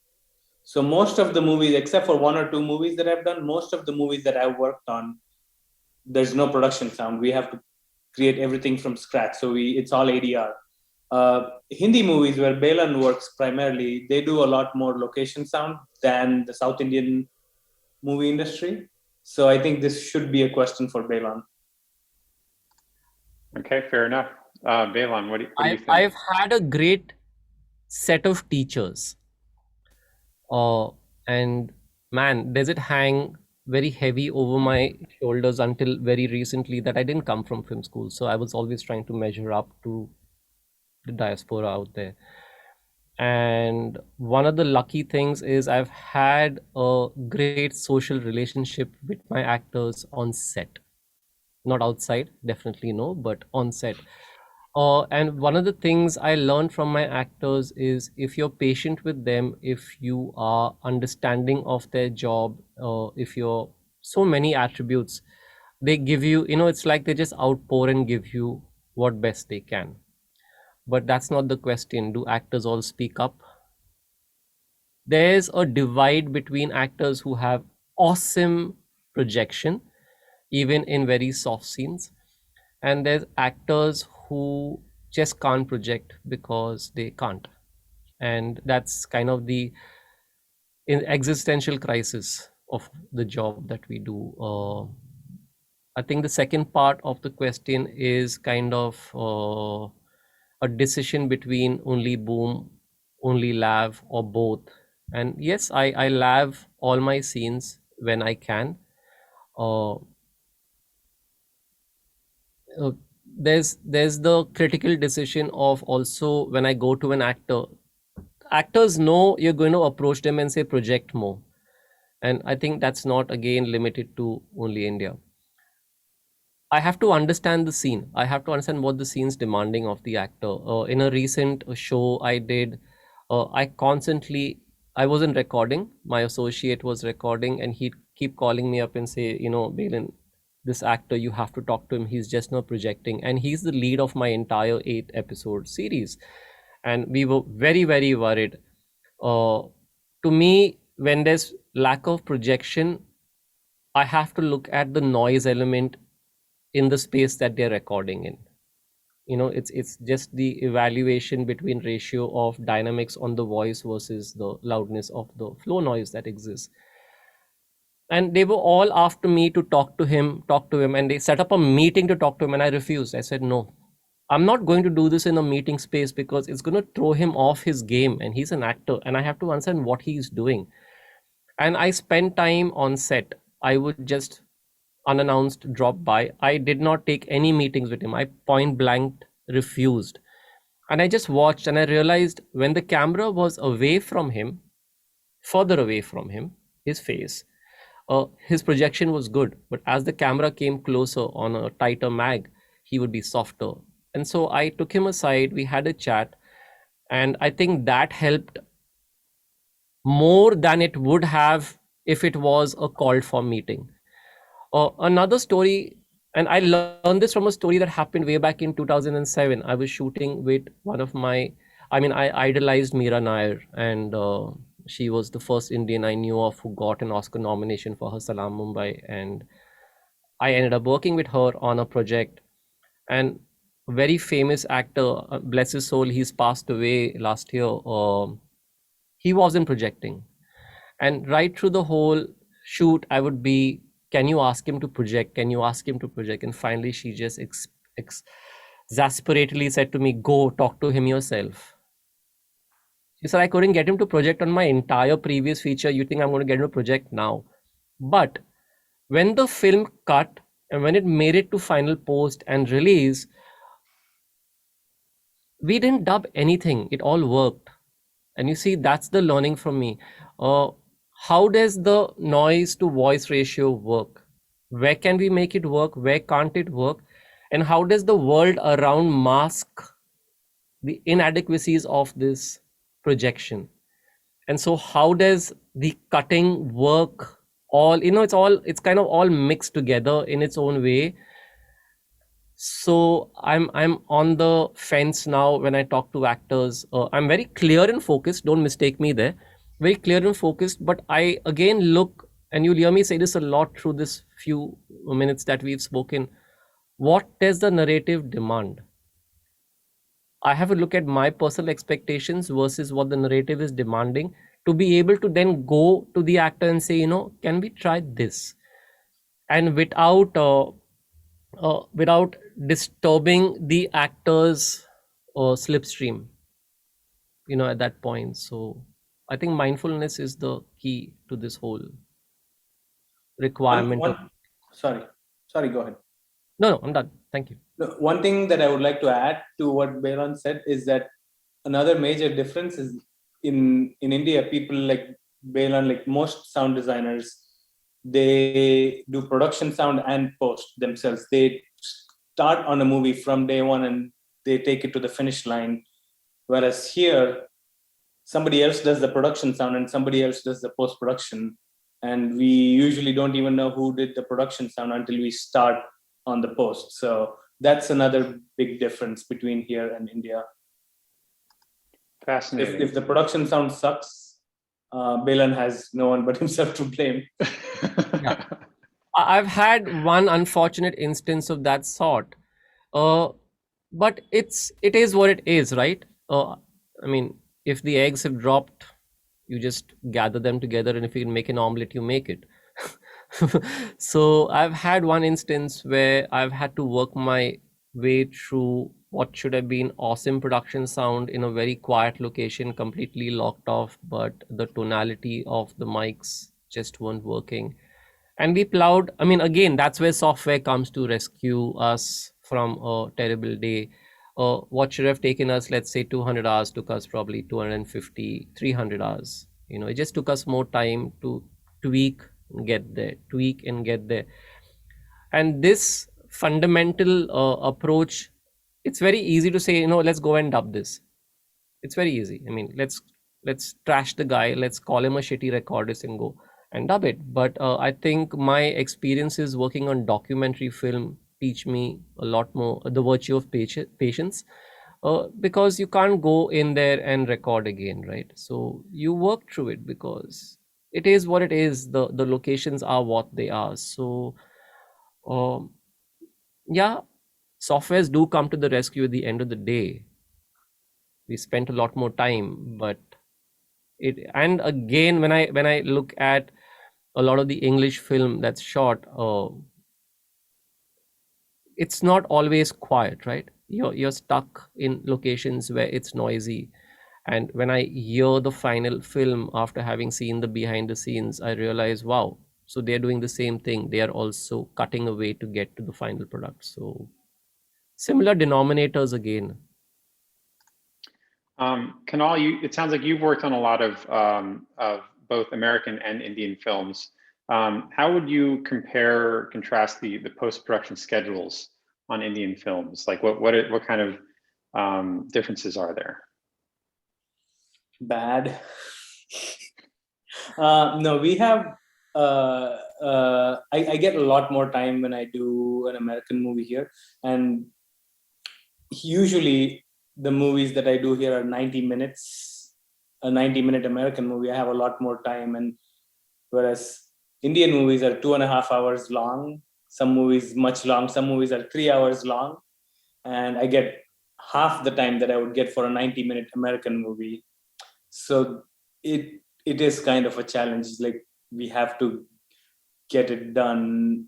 So most of the movies, except for one or two movies that I've done, most of the movies that I've worked on, there's no production sound. We have to create everything from scratch. So it's all ADR. Hindi movies where Baylon works primarily, they do a lot more location sound than the South Indian movie industry. So I think this should be a question for Baylon. Okay, fair enough. Baylon, what do you think? I've had a great set of teachers. And man, does it hang very heavy over my shoulders until very recently that I didn't come from film school. So I was always trying to measure up to the diaspora out there. And one of the lucky things is I've had a great social relationship with my actors on set. Not outside, definitely no, but on set. And one of the things I learned from my actors is if you're patient with them, if you are understanding of their job, if you're so many attributes, they give you, it's like they just outpour and give you what best they can. But that's not the question. Do actors all speak up? There's a divide between actors who have awesome projection, even in very soft scenes, and there's actors who just can't project because they can't. And that's kind of the existential crisis of the job that we do. I think the second part of the question is kind of a decision between only boom, only lav, or both. And yes, I lav all my scenes when I can. There's the critical decision of also when I go to an actor. Actors know you're going to approach them and say project more, and I think that's not again limited to only India. I have to understand the scene. I have to understand what the scene's demanding of the actor. In a recent show I did, I wasn't recording. My associate was recording, and he'd keep calling me up and say, Baylon, this actor, you have to talk to him. He's just not projecting, and he's the lead of my entire 8-episode series. And we were very, very worried. To me, when there's lack of projection, I have to look at the noise element in the space that they're recording in. It's just the evaluation between ratio of dynamics on the voice versus the loudness of the flow noise that exists. And they were all after me to talk to him, and they set up a meeting to talk to him, and I refused. I said, no, I'm not going to do this in a meeting space because it's going to throw him off his game, and he's an actor, and I have to understand what he's doing. And I spent time on set. I would just unannounced drop by. I did not take any meetings with him. I point blank refused. And I just watched, and I realized when the camera was away from him, further away from him, his face, his projection was good. But as the camera came closer on a tighter mag, he would be softer. And so I took him aside, we had a chat, and I think that helped more than it would have if it was a called for meeting. Another story, and I learned this from a story that happened way back in 2007. I was shooting with I idolized Meera Nair, and she was the first Indian I knew of who got an Oscar nomination for her Salaam Mumbai. And I ended up working with her on a project. And a very famous actor, bless his soul, he's passed away last year. He wasn't projecting. And right through the whole shoot, I would be can you ask him to project? Can you ask him to project? And finally, she just exasperatedly said to me, go talk to him yourself. She said, I couldn't get him to project on my entire previous feature. You think I'm going to get him to project now? But when the film cut and when it made it to final post and release, we didn't dub anything. It all worked. And you see, that's the learning from me. How does the noise to voice ratio work? Where can we make it work? Where can't it work? And how does the world around mask the inadequacies of this projection? And so how does the cutting work? All, it's kind of all mixed together in its own way. So I'm on the fence now when I talk to actors. I'm very clear and focused, don't mistake me there, very clear and focused, but I again look, and you'll hear me say this a lot through this few minutes that we've spoken, what does the narrative demand? I have a look at my personal expectations versus what the narrative is demanding, to be able to then go to the actor and say, can we try this? And without disturbing the actor's slipstream, at that point. So I think mindfulness is the key to this whole requirement. Sorry, go ahead. No, I'm done. Thank you. One thing that I would like to add to what Baylon said is that another major difference is in India, people like Baylon, like most sound designers, they do production sound and post themselves. They start on a movie from day one and they take it to the finish line. Whereas here, somebody else does the production sound and somebody else does the post-production. And we usually don't even know who did the production sound until we start on the post. So that's another big difference between here and India. Fascinating. If the production sound sucks, Baylon has no one but himself to blame. Yeah. I've had one unfortunate instance of that sort, but it is what it is, right? I mean, if the eggs have dropped, you just gather them together, and if you can make an omelette, you make it. So I've had one instance where I've had to work my way through what should have been awesome production sound in a very quiet location, completely locked off, but the tonality of the mics just weren't working. And we plowed. I mean, again, that's where software comes to rescue us from a terrible day. What should have taken us, let's say 200 hours, took us probably 250, 300 hours. It just took us more time to tweak and get there. And this fundamental approach, it's very easy to say, let's go and dub this. It's very easy. I mean, let's trash the guy, let's call him a shitty recordist and go and dub it. But I think my experiences working on documentary film teach me a lot more the virtue of patience, because you can't go in there and record again, right? So you work through it because it is what it is. The locations are what they are. So yeah, softwares do come to the rescue at the end of the day. We spent a lot more time, but and again, when I look at a lot of the English film that's shot, it's not always quiet, right? You're stuck in locations where it's noisy. And when I hear the final film after having seen the behind the scenes, I realize, wow, so they're doing the same thing. They are also cutting away to get to the final product. So similar denominators again. Kunal, it sounds like you've worked on a lot of both American and Indian films. How would you contrast the post-production schedules on Indian films? Like what kind of differences are there? Bad. No, we have. I get a lot more time when I do an American movie here, and usually the movies that I do here are 90 minutes. A 90-minute American movie, I have a lot more time, and whereas Indian movies are 2.5 hours long. Some movies much long. Some movies are 3 hours long, and I get half the time that I would get for a 90-minute American movie. So it is kind of a challenge. Like we have to get it done.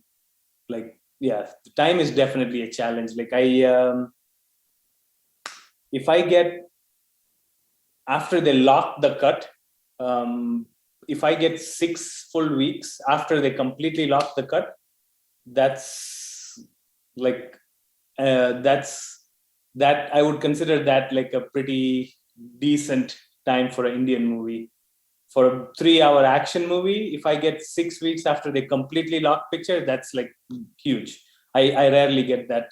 Like, yeah, the time is definitely a challenge. Like if I get, after they lock the cut, if I get 6 full weeks after they completely lock the cut, that's like, that I would consider that like a pretty decent time for an Indian movie. For a 3-hour action movie, if I get 6 weeks after they completely lock picture, that's like huge. I rarely get that.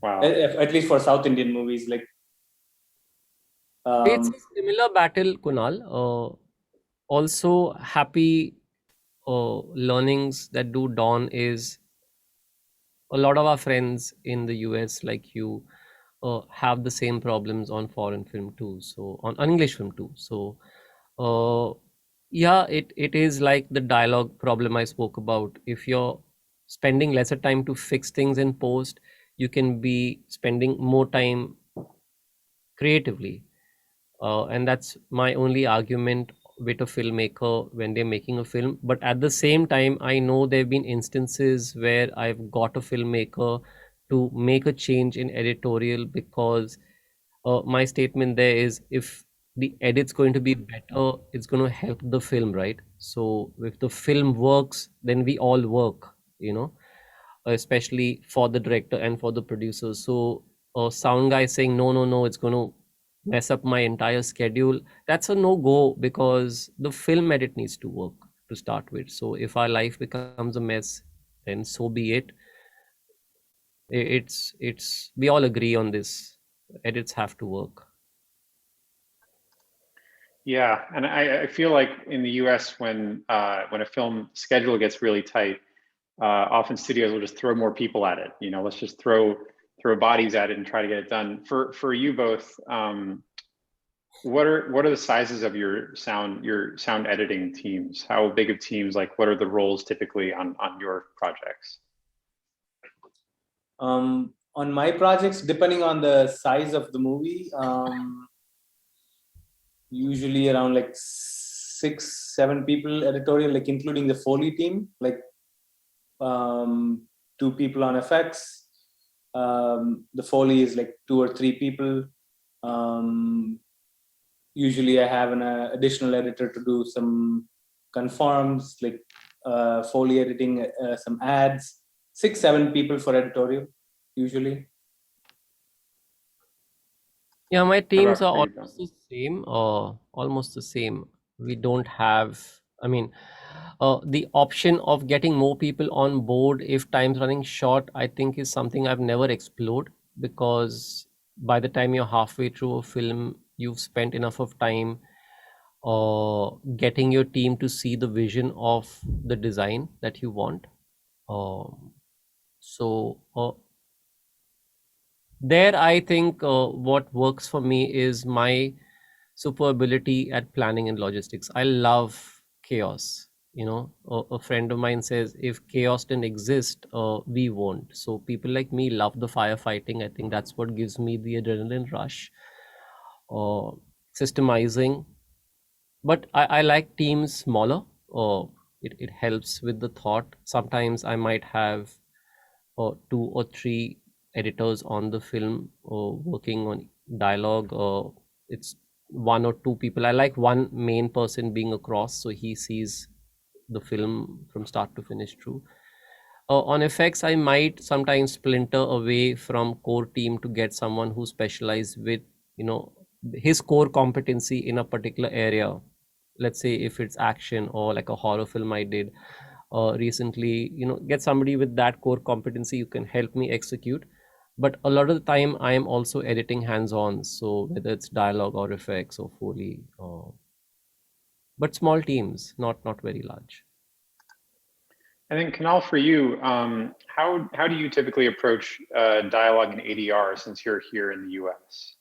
Wow. At least for South Indian movies, like It's a similar battle, Kunal. Also, happy learnings that do dawn is a lot of our friends in the US, like you, have the same problems on foreign film too. So on English film too. So yeah, it is like the dialogue problem I spoke about. If you're spending lesser time to fix things in post, you can be spending more time creatively. And that's my only argument with a filmmaker when they're making a film. But at the same time, I know there have been instances where I've got a filmmaker to make a change in editorial because my statement there is, if the edit's going to be better, it's going to help the film, right? So if the film works, then we all work, especially for the director and for the producers. So a sound guy saying no, no, no, it's going to mess up my entire schedule, that's a no go, because the film edit needs to work to start with. So if our life becomes a mess, then so be it. It's we all agree on this. Edits have to work. Yeah, and I feel like in the U.S. when a film schedule gets really tight, often studios will just throw more people at it. Let's just throw bodies at it and try to get it done. For you both, what are the sizes of your sound editing teams? How big of teams? Like, what are the roles typically on your projects? on my projects, depending on the size of the movie, usually around like 6-7 people editorial, like including the Foley team, like 2 people on effects. The Foley is like 2 or 3 people. Usually I have an additional editor to do some conforms, like Foley editing, some ads. 6-7 people for editorial usually. Yeah, my teams are for you, almost the same. Almost the same. We don't have, I mean, the option of getting more people on board if time's running short, I think is something I've never explored, because by the time you're halfway through a film, you've spent enough of time getting your team to see the vision of the design that you want. So there, I think what works for me is my super ability at planning and logistics. I love chaos. A friend of mine says, if chaos didn't exist, we won't. So people like me love the firefighting. I think that's what gives me the adrenaline rush. Systemizing, but I like teams smaller. It helps with the thought. Sometimes I might have 2 or 3 editors on the film working on dialogue. It's 1 or 2 people. I like one main person being across, so he sees the film from start to finish through. On effects, I might sometimes splinter away from core team to get someone who specializes with, his core competency in a particular area. Let's say if it's action or like a horror film I did recently, get somebody with that core competency who can help me execute. But a lot of the time I am also editing hands-on, so whether it's dialogue or effects or Foley, but small teams, not very large. And then Kunal, for you, how do you typically approach dialogue in ADR since you're here in the US?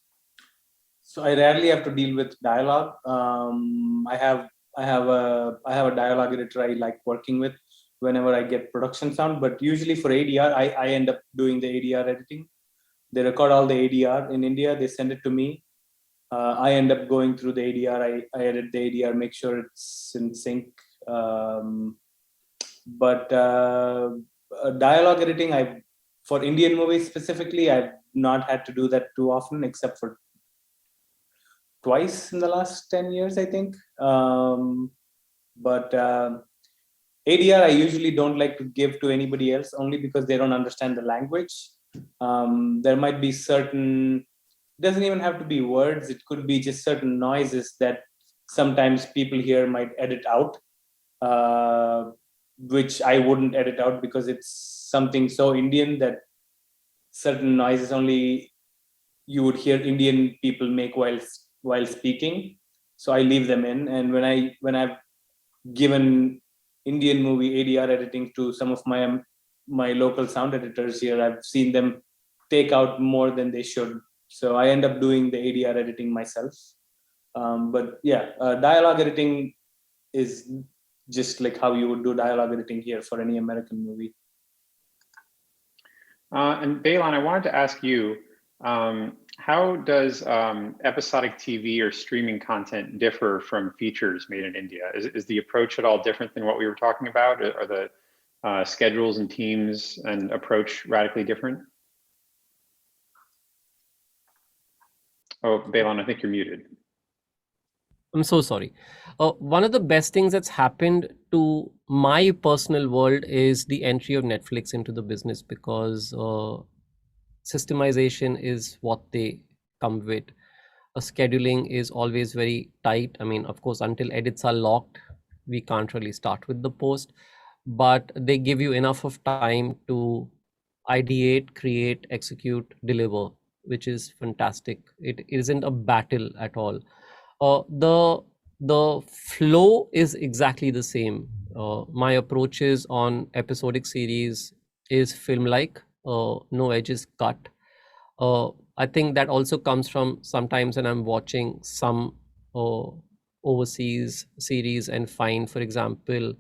So I rarely have to deal with dialogue. I have a dialogue editor I like working with whenever I get production sound, but usually for ADR, I end up doing the ADR editing. They record all the ADR in India, they send it to me. I end up going through the ADR, I edit the ADR, make sure it's in sync But dialogue editing, for Indian movies specifically, I've not had to do that too often, except for twice in the last 10 years, I think. But ADR, I usually don't like to give to anybody else, only because they don't understand the language. There might be certain, doesn't even have to be words, it could be just certain noises that sometimes people here might edit out, which I wouldn't edit out because it's something so Indian that certain noises only you would hear Indian people make while speaking. So I leave them in. And when I've given Indian movie ADR editing to some of my local sound editors here, I've seen them take out more than they should. So I end up doing the ADR editing myself. But yeah, dialogue editing is just like how you would do dialogue editing here for any American movie. And Baylon, I wanted to ask you, how does episodic TV or streaming content differ from features made in India? Is the approach at all different than what we were talking about? Are the schedules and teams and approach radically different? Oh, Baylon, I think you're muted. I'm so sorry. One of the best things that's happened to my personal world is the entry of Netflix into the business, because systemization is what they come with. Scheduling is always very tight. I mean, of course, until edits are locked, we can't really start with the post, but they give you enough of time to ideate, create, execute, deliver, which is fantastic. It isn't a battle at all. The flow is exactly the same. My approaches on episodic series is film-like, no edges cut. I think that also comes from sometimes when I'm watching some overseas series and find, for example,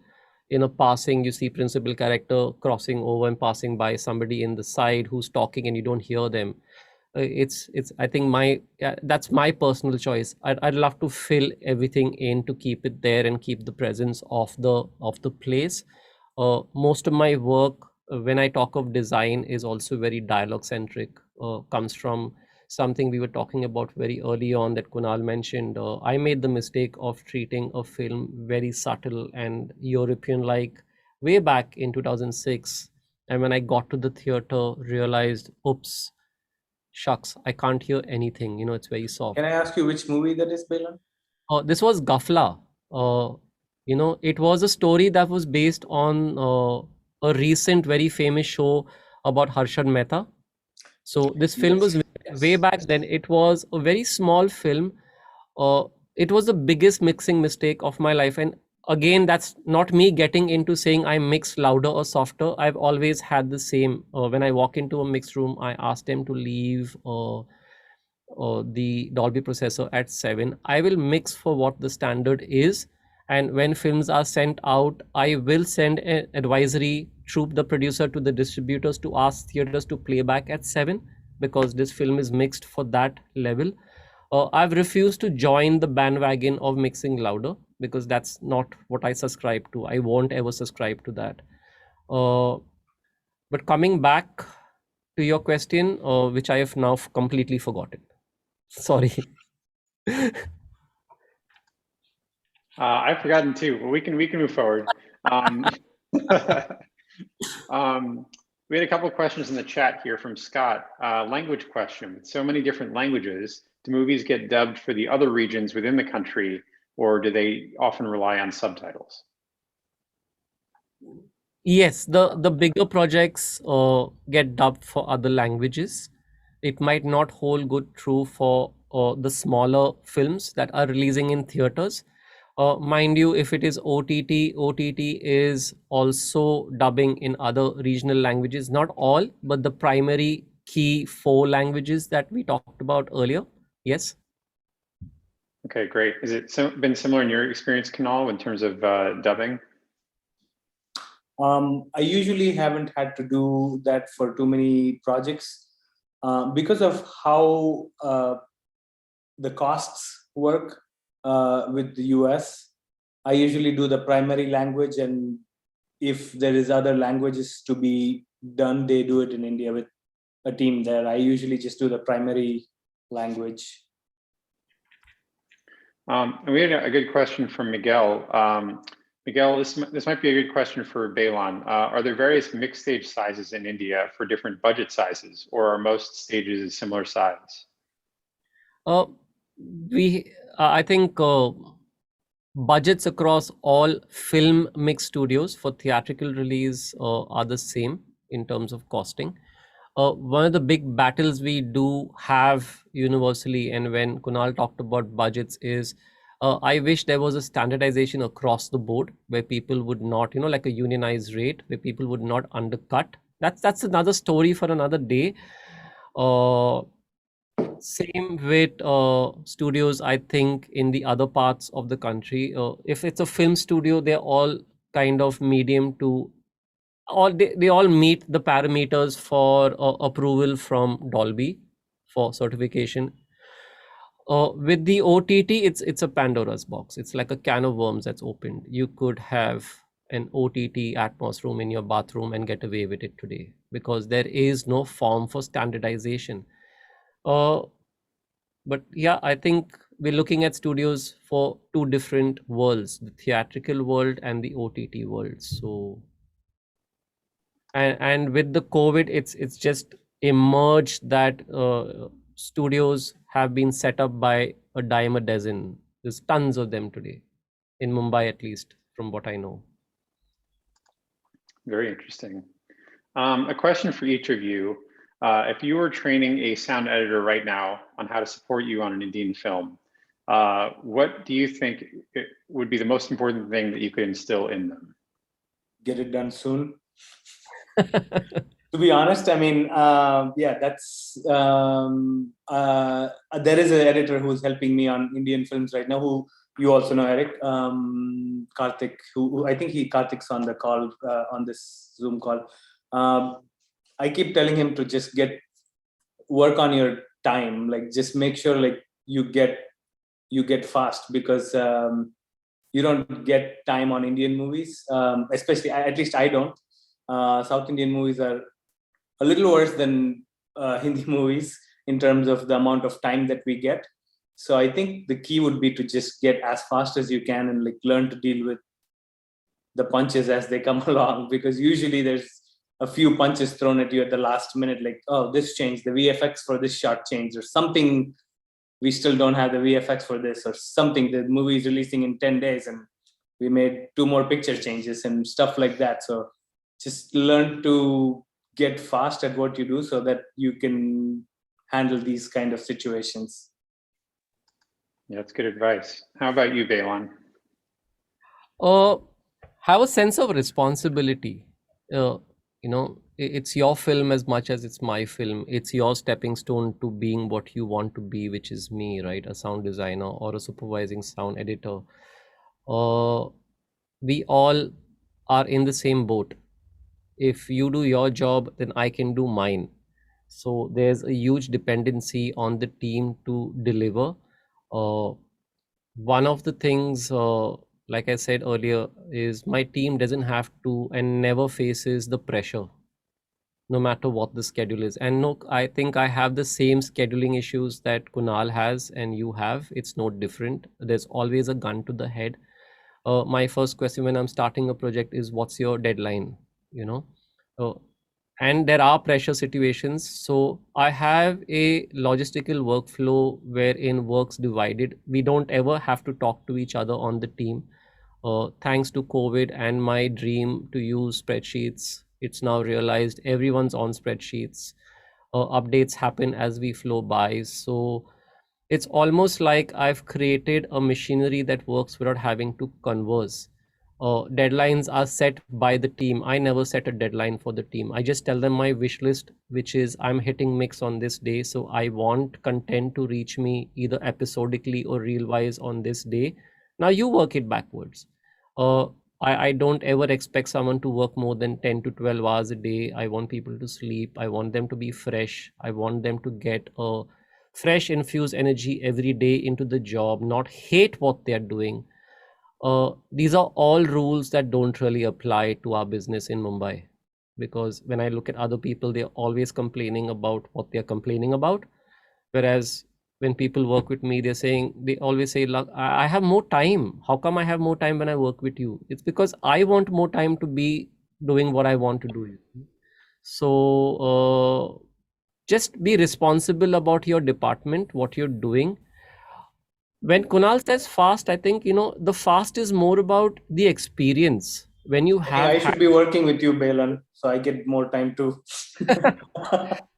in a passing, you see principal character crossing over and passing by somebody in the side who's talking and you don't hear them. It's I think that's my personal choice. I'd love to fill everything in to keep it there and keep the presence of the place. Most of my work, when I talk of design, is also very dialogue centric. Comes from something we were talking about very early on that Kunal mentioned. I made the mistake of treating a film very subtle and European like way back in 2006, and when I got to the theater, realized, oops, shucks, I can't hear anything. It's very soft. Can I ask you which movie that is, Baylon? This was Gafla. It was a story that was based on a recent very famous show about Harshad Mehta. So this film was way back then. It was a very small film. It was the biggest mixing mistake of my life. And again, that's not me getting into saying I mix louder or softer. I've always had the same. When I walk into a mixed room, I ask them to leave the Dolby processor at 7. I will mix for what the standard is. And when films are sent out, I will send an advisory through the producer to the distributors to ask theaters to play back at 7, because this film is mixed for that level. I've refused to join the bandwagon of mixing louder, because that's not what I subscribe to. I won't ever subscribe to that. But coming back to your question, which I have now completely forgotten. Sorry. I've forgotten too, but we can move forward. We had a couple of questions in the chat here from Scott. Language question: with so many different languages, do movies get dubbed for the other regions within the country, or do they often rely on subtitles? Yes, the bigger projects get dubbed for other languages. It might not hold good true for the smaller films that are releasing in theaters. Mind you, if it is OTT is also dubbing in other regional languages, not all, but the primary key 4 languages that we talked about earlier. Yes. Okay, great. Has it been similar in your experience, Kunal, in terms of dubbing? I usually haven't had to do that for too many projects because of how the costs work with the US. I usually do the primary language, and if there is other languages to be done, they do it in India with a team there. I usually just do the primary language. And we had a good question from Miguel. Miguel, this might be a good question for Baylon. Are there various mixed stage sizes in India for different budget sizes, or are most stages a similar size? I think budgets across all film mix studios for theatrical release are the same in terms of costing. One of the big battles we do have universally, and when Kunal talked about budgets, is I wish there was a standardization across the board where people would not, like a unionized rate, where people would not undercut. That's another story for another day. Same with studios, I think, in the other parts of the country. If it's a film studio, they're all kind of medium to, all they all meet the parameters for approval from Dolby for certification. With the OTT, it's a Pandora's box. It's like a can of worms that's opened. You could have an OTT Atmos room in your bathroom and get away with it today because there is no form for standardization. But yeah, I think we're looking at studios for two different worlds, the theatrical world and the OTT world. So, and with the COVID, it's just emerged that studios have been set up by a dime a dozen. There's tons of them today, in Mumbai at least, from what I know. Very interesting. A question for each of you. If you were training a sound editor right now on how to support you on an Indian film, what do you think would be the most important thing that you could instill in them? Get it done soon. To be honest, I mean, yeah, that's there is an editor who's helping me on Indian films right now, who you also know, Eric, Karthik, who I think Karthik's on the call, on this Zoom call. I keep telling him to just work on your time, like just make sure like you get fast, because you don't get time on Indian movies, especially, at least I don't. South Indian movies are a little worse than Hindi movies in terms of the amount of time that we get. So I think the key would be to just get as fast as you can and like learn to deal with the punches as they come along, because usually there's a few punches thrown at you at the last minute, like, oh, this changed, the VFX for this shot changed, or something, we still don't have the VFX for this, or something, the movie is releasing in 10 days and we made 2 more picture changes and stuff like that. So just learn to get fast at what you do so that you can handle these kind of situations. Yeah, that's good advice. How about you, Baylon? Have a sense of responsibility. It's your film as much as it's my film. It's your stepping stone to being what you want to be, which is me, right? A sound designer or a supervising sound editor. We all are in the same boat. If you do your job, then I can do mine. So there's a huge dependency on the team to deliver. One of the things, like I said earlier, is my team doesn't have to and never faces the pressure, no matter what the schedule is. And no, I think I have the same scheduling issues that Kunal has and you have. It's no different. There's always a gun to the head. My first question when I'm starting a project is, what's your deadline? And there are pressure situations. So I have a logistical workflow wherein work's divided. We don't ever have to talk to each other on the team. Thanks to COVID and my dream to use spreadsheets, it's now realized everyone's on spreadsheets. Updates happen as we flow by. So it's almost like I've created a machinery that works without having to converse. Deadlines are set by the team. I never set a deadline for the team. I just tell them my wish list, which is I'm hitting mix on this day. So I want content to reach me either episodically or reel wise on this day. Now you work it backwards. I don't ever expect someone to work more than 10 to 12 hours a day. I want people to sleep. I want them to be fresh. I want them to get a fresh infused energy every day into the job, not hate what they're doing. These are all rules that don't really apply to our business in Mumbai, because when I look at other people, they're always complaining about what they're complaining about. Whereas when people work with me, they always say, "Look, I have more time. How come I have more time when I work with you?" It's because I want more time to be doing what I want to do. So just be responsible about your department, what you're doing. When Kunal says fast, I think, the fast is more about the experience. When you I think have I should be working with you, Baylon, so I get more time to.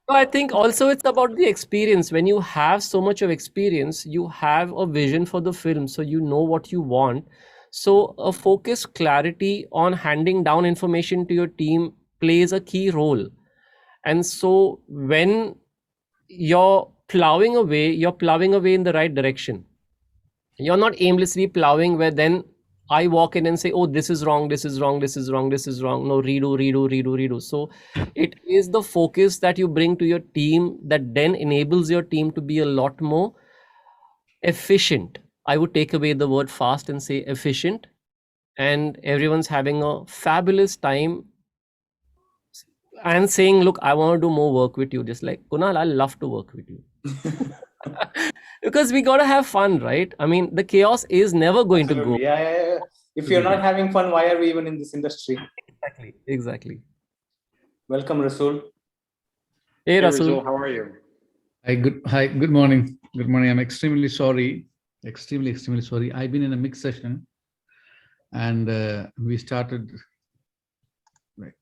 No, I think also it's about the experience. When you have so much of experience, you have a vision for the film, so you know what you want. So a focused clarity on handing down information to your team plays a key role. And so when you're plowing away in the right direction. You're not aimlessly plowing where then I walk in and say, oh, this is wrong, this is wrong, this is wrong, this is wrong. No, redo. So it is the focus that you bring to your team that then enables your team to be a lot more efficient. I would take away the word fast and say efficient. And everyone's having a fabulous time and saying, look, I want to do more work with you. Just like, Kunal, I love to work with you. Because we got to have fun, right? I mean, the chaos is never going to go. Yeah. If you're not having fun, why are we even in this industry? Exactly. Welcome, Resul. Hey, Hey, Rasul. Resul, how are you? Hi, good morning. Good morning. I'm extremely sorry. Extremely sorry. I've been in a mixed session and we started like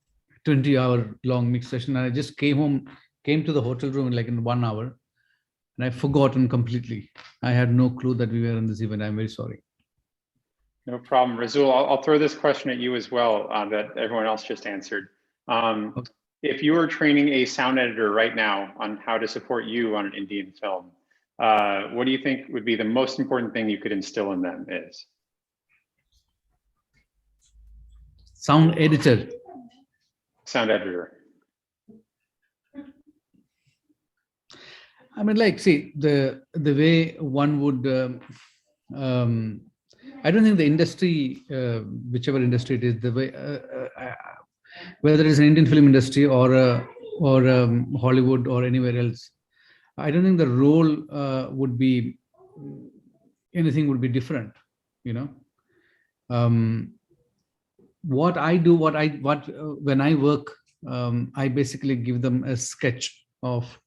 20-hour long mixed session. And I just came to the hotel room in 1 hour. And I've forgotten completely. I had no clue that we were in this event. I'm very sorry. No problem. Resul, I'll throw this question at you as well that everyone else just answered. Okay. If you were training a sound editor right now on how to support you on an Indian film, what do you think would be the most important thing you could instill in them is? Sound editor. Sound editor. I mean, see, the way one would, I don't think the industry, whichever industry it is, the way, whether it's an Indian film industry or Hollywood or anywhere else, I don't think the role would be, anything would be different, What I do, when I work, I basically give them a sketch of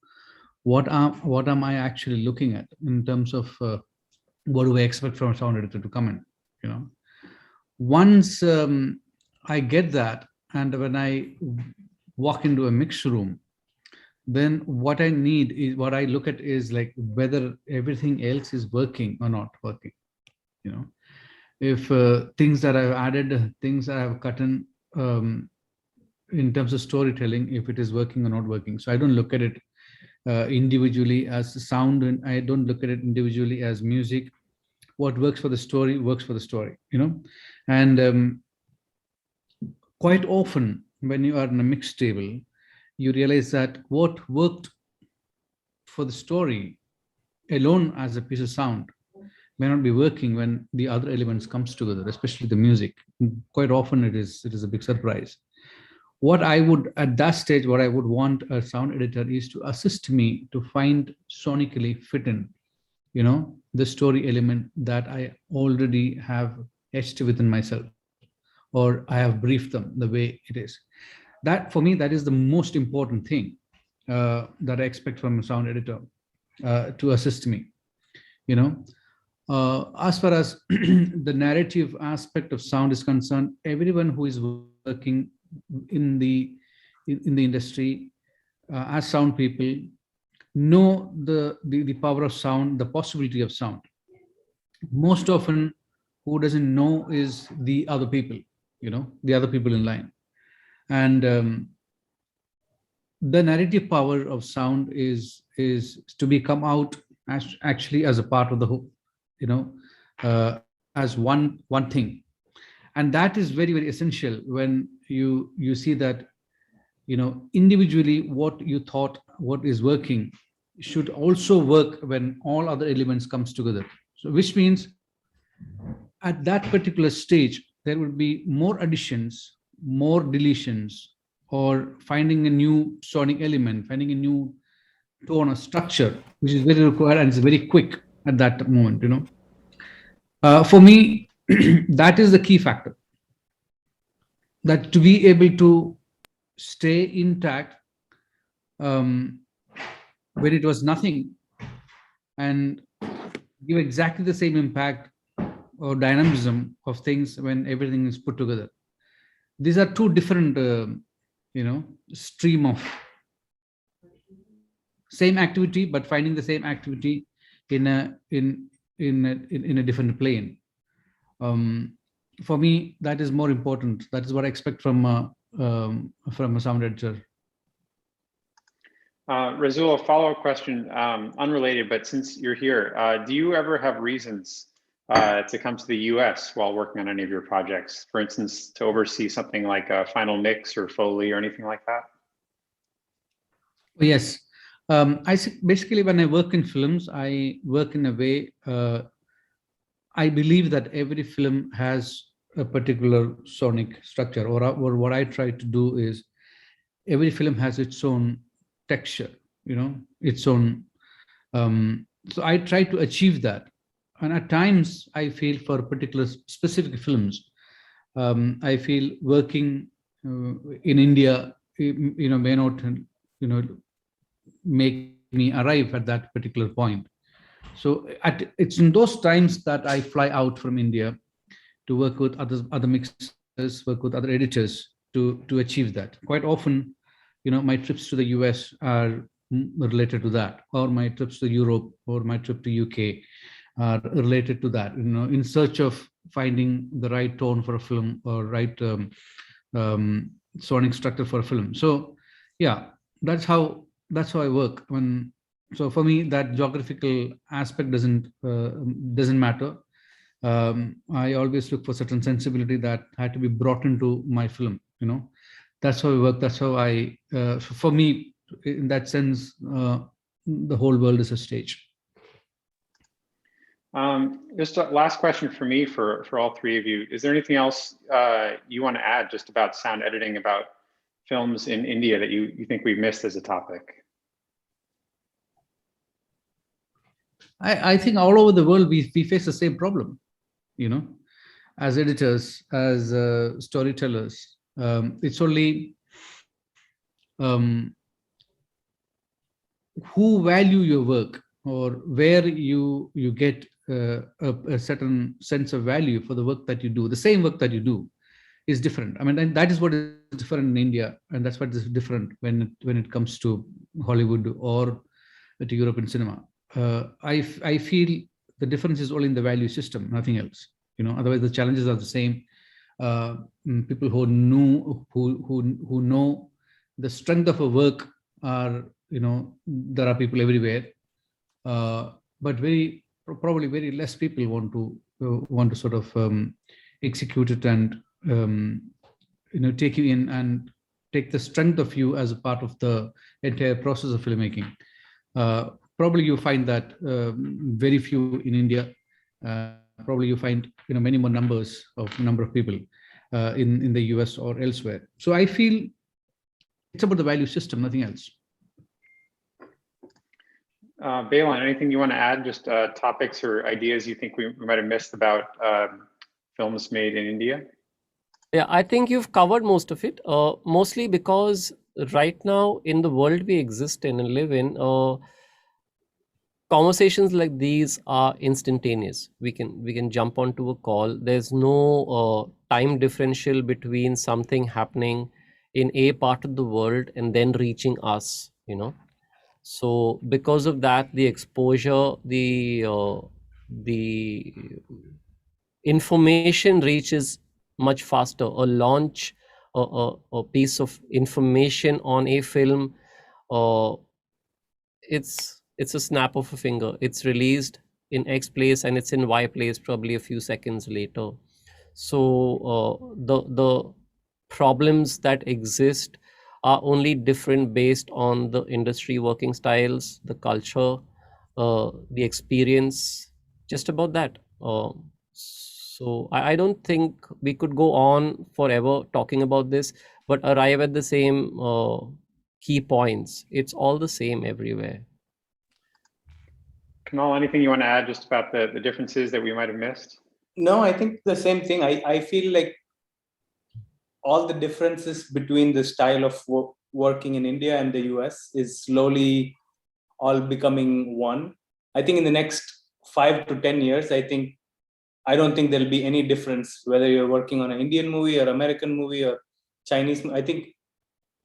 what am I actually looking at in terms of what do I expect from a sound editor to come in, Once I get that, and when I walk into a mix room, then what I look at is whether everything else is working or not working, If things that I've added, things that I've cut in terms of storytelling, if it is working or not working. So I don't look at it individually as sound, and I don't look at it individually as music. What works for the story works for the story, And quite often when you are in a mix table, you realize that what worked for the story alone as a piece of sound may not be working when the other elements comes together, especially the music. Quite often it is a big surprise. What I would, at that stage, what I would want a sound editor is to assist me to find sonically fit in, the story element that I already have etched within myself, or I have briefed them the way it is. That, for me, that is the most important thing that I expect from a sound editor to assist me, As far as the narrative aspect of sound is concerned, everyone who is working in the industry as sound people know the power of sound, the possibility of sound. Most often, who doesn't know is the other people, the other people in line. And the narrative power of sound is to be come out actually as a part of the whole, as one thing. And that is very, very essential when you see that, individually what you thought, what is working should also work when all other elements comes together. So which means at that particular stage, there would be more additions, more deletions, or finding a new sonic element, finding a new tone or structure, which is very required and it's very quick at that moment, For me, that is the key factor. That to be able to stay intact when it was nothing and give exactly the same impact or dynamism of things when everything is put together. These are two different, stream of same activity, but finding the same activity in a different plane. For me, that is more important. That is what I expect from a sound editor. Resul, a follow-up question, unrelated, but since you're here, do you ever have reasons to come to the US while working on any of your projects? For instance, to oversee something like a final mix or Foley or anything like that? Yes. Basically, when I work in films, I work in a way, I believe that every film has a particular sonic structure, or what I try to do is every film has its own texture, its own. So I try to achieve that. And at times I feel for particular specific films, I feel working in India, may not, make me arrive at that particular point. So it's in those times that I fly out from India to work with other mixers, work with other editors to achieve that. Quite often, my trips to the US are related to that, or my trips to Europe or my trip to UK are related to that, in search of finding the right tone for a film or right sonic structure for a film. So yeah, that's how I work. So for me, that geographical aspect doesn't matter. I always look for certain sensibility that had to be brought into my film. That's how I work. That's how I. For me, in that sense, the whole world is a stage. Just a last question for me, for all three of you. Is there anything else you want to add just about sound editing, about films in India that you think we've missed as a topic? I think all over the world, we face the same problem, as editors, as storytellers. It's only who value your work, or where you get a certain sense of value for the work that you do. The same work that you do is different. I mean, and that is what is different in India, and that's what is different when it comes to Hollywood or to European cinema. I feel the difference is only in the value system, nothing else. Otherwise the challenges are the same. People who know the strength of a work are, there are people everywhere, but probably very less people want to sort of execute it and take you in and take the strength of you as a part of the entire process of filmmaking. Probably you find that very few in India. Probably you find many more number of people in the US or elsewhere. So I feel it's about the value system, nothing else. Baylon, anything you want to add? Just topics or ideas you think we might have missed about films made in India? Yeah, I think you've covered most of it. Mostly because right now in the world we exist in and live in, conversations like these are instantaneous. We can jump onto a call. There's no time differential between something happening in a part of the world and then reaching us. So because of that, the exposure, the information reaches much faster. A launch, a piece of information on a film, it's a snap of a finger. It's released in X place and it's in Y place probably a few seconds later. So the problems that exist are only different based on the industry working styles, the culture, the experience, just about that. So I don't think we could go on forever talking about this, but arrive at the same key points. It's all the same everywhere. Kunal, anything you want to add just about the differences that we might have missed? No, I think the same thing. I feel like all the differences between the style of working in India and the US is slowly all becoming one. I think in the next 5 to 10 years, I don't think there'll be any difference whether you're working on an Indian movie or American movie or Chinese. I think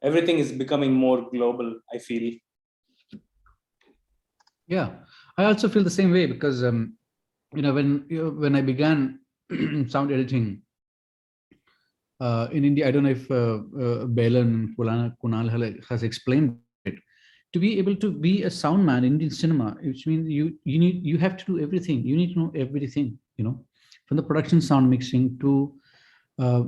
everything is becoming more global, I feel. Yeah, I also feel the same way because when I began sound editing in India, I don't know if Baylon and Kunal has explained it. To be able to be a sound man in Indian cinema, which means you have to do everything. You need to know everything, from the production sound mixing to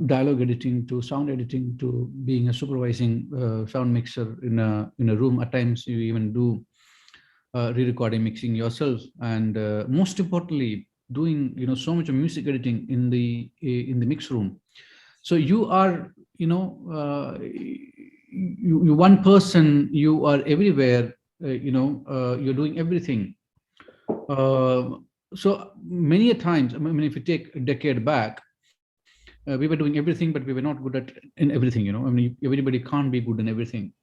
dialogue editing to sound editing to being a supervising sound mixer in a room. At times, you even do re-recording, mixing yourself, and most importantly, doing so much of music editing in the mix room. So you are you one person, you are everywhere. You're doing everything. So many a times, I mean, if you take a decade back, we were doing everything, but we were not good at in everything. I mean, everybody can't be good in everything.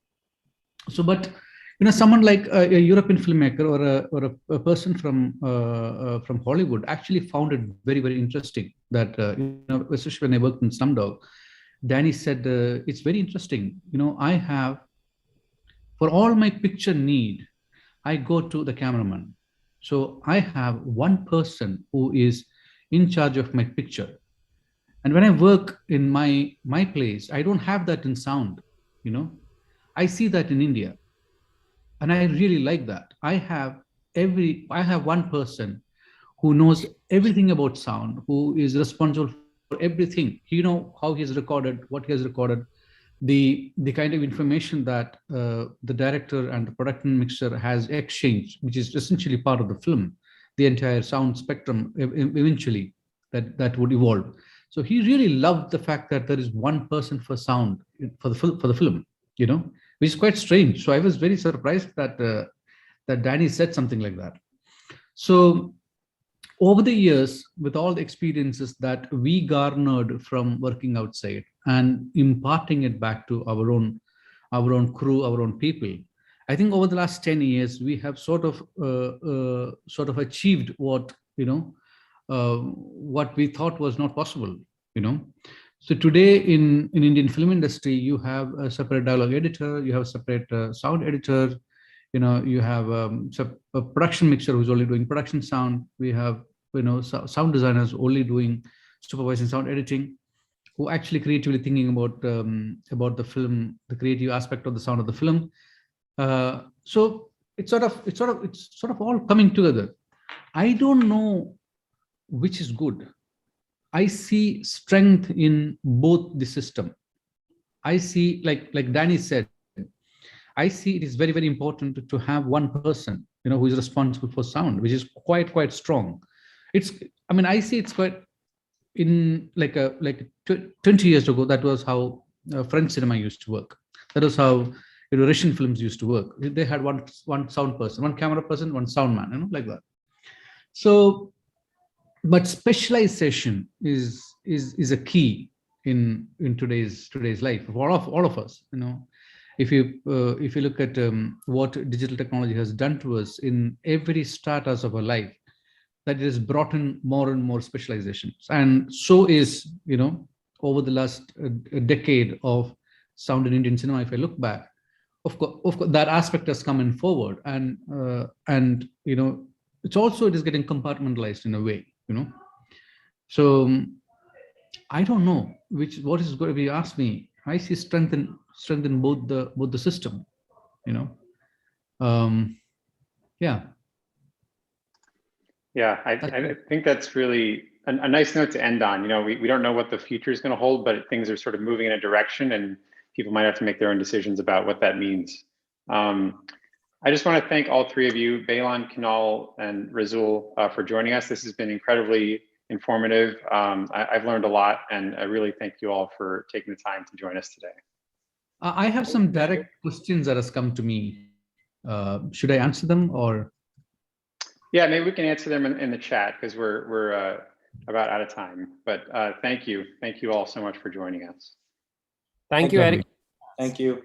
So, but someone like a European filmmaker or a person from Hollywood actually found it very, very interesting that especially when I worked in Slumdog, Danny said it's very interesting. I have, for all my picture need, I go to the cameraman. So I have one person who is in charge of my picture. And when I work in my place, I don't have that in sound. I see that in India. And I really like that. I have one person who knows everything about sound, who is responsible for everything. How he has recorded, what he has recorded, the kind of information that the director and the production mixer has exchanged, which is essentially part of the film, the entire sound spectrum eventually that would evolve. So he really loved the fact that there is one person for sound for the film, which is quite strange. So I was very surprised that that Danny said something like that. So over the years, with all the experiences that we garnered from working outside and imparting it back to our own crew, our own people, I think over the last 10 years we have sort of achieved what what we thought was not possible. So today in Indian film industry, you have a separate dialogue editor, you have a separate sound editor, you have a production mixer who's only doing production sound. We have sound designers only doing supervising sound editing, who actually creatively thinking about the film, the creative aspect of the sound of the film. So it's sort of all coming together. I don't know which is good. I see strength in both the system. I see, like Danny said, I see it is very, very important to have one person, who is responsible for sound, which is quite strong. I see it's quite in like 20 years ago. That was how French cinema used to work. That was how Russian films used to work. They had one sound person, one camera person, one sound man, like that. So, but specialization is a key in today's life of all of us. If you look at what digital technology has done to us in every status of our life, that it has brought in more and more specializations. And so is over the last decade of sound in Indian cinema. If I look back, of course that aspect has come in forward, and it is getting compartmentalized in a way. So I don't know what is going to be asked me. I see strength in both the system. Yeah. Yeah, I think that's really a nice note to end on. We don't know what the future is going to hold, but things are sort of moving in a direction, and people might have to make their own decisions about what that means. I just want to thank all three of you, Baylon, Kunal, and Resul, for joining us. This has been incredibly informative. I've learned a lot, and I really thank you all for taking the time to join us today. I have some direct questions that has come to me. Should I answer them or? Yeah, maybe we can answer them in the chat because we're about out of time. But thank you all so much for joining us. Thank you, Eric. Thank you.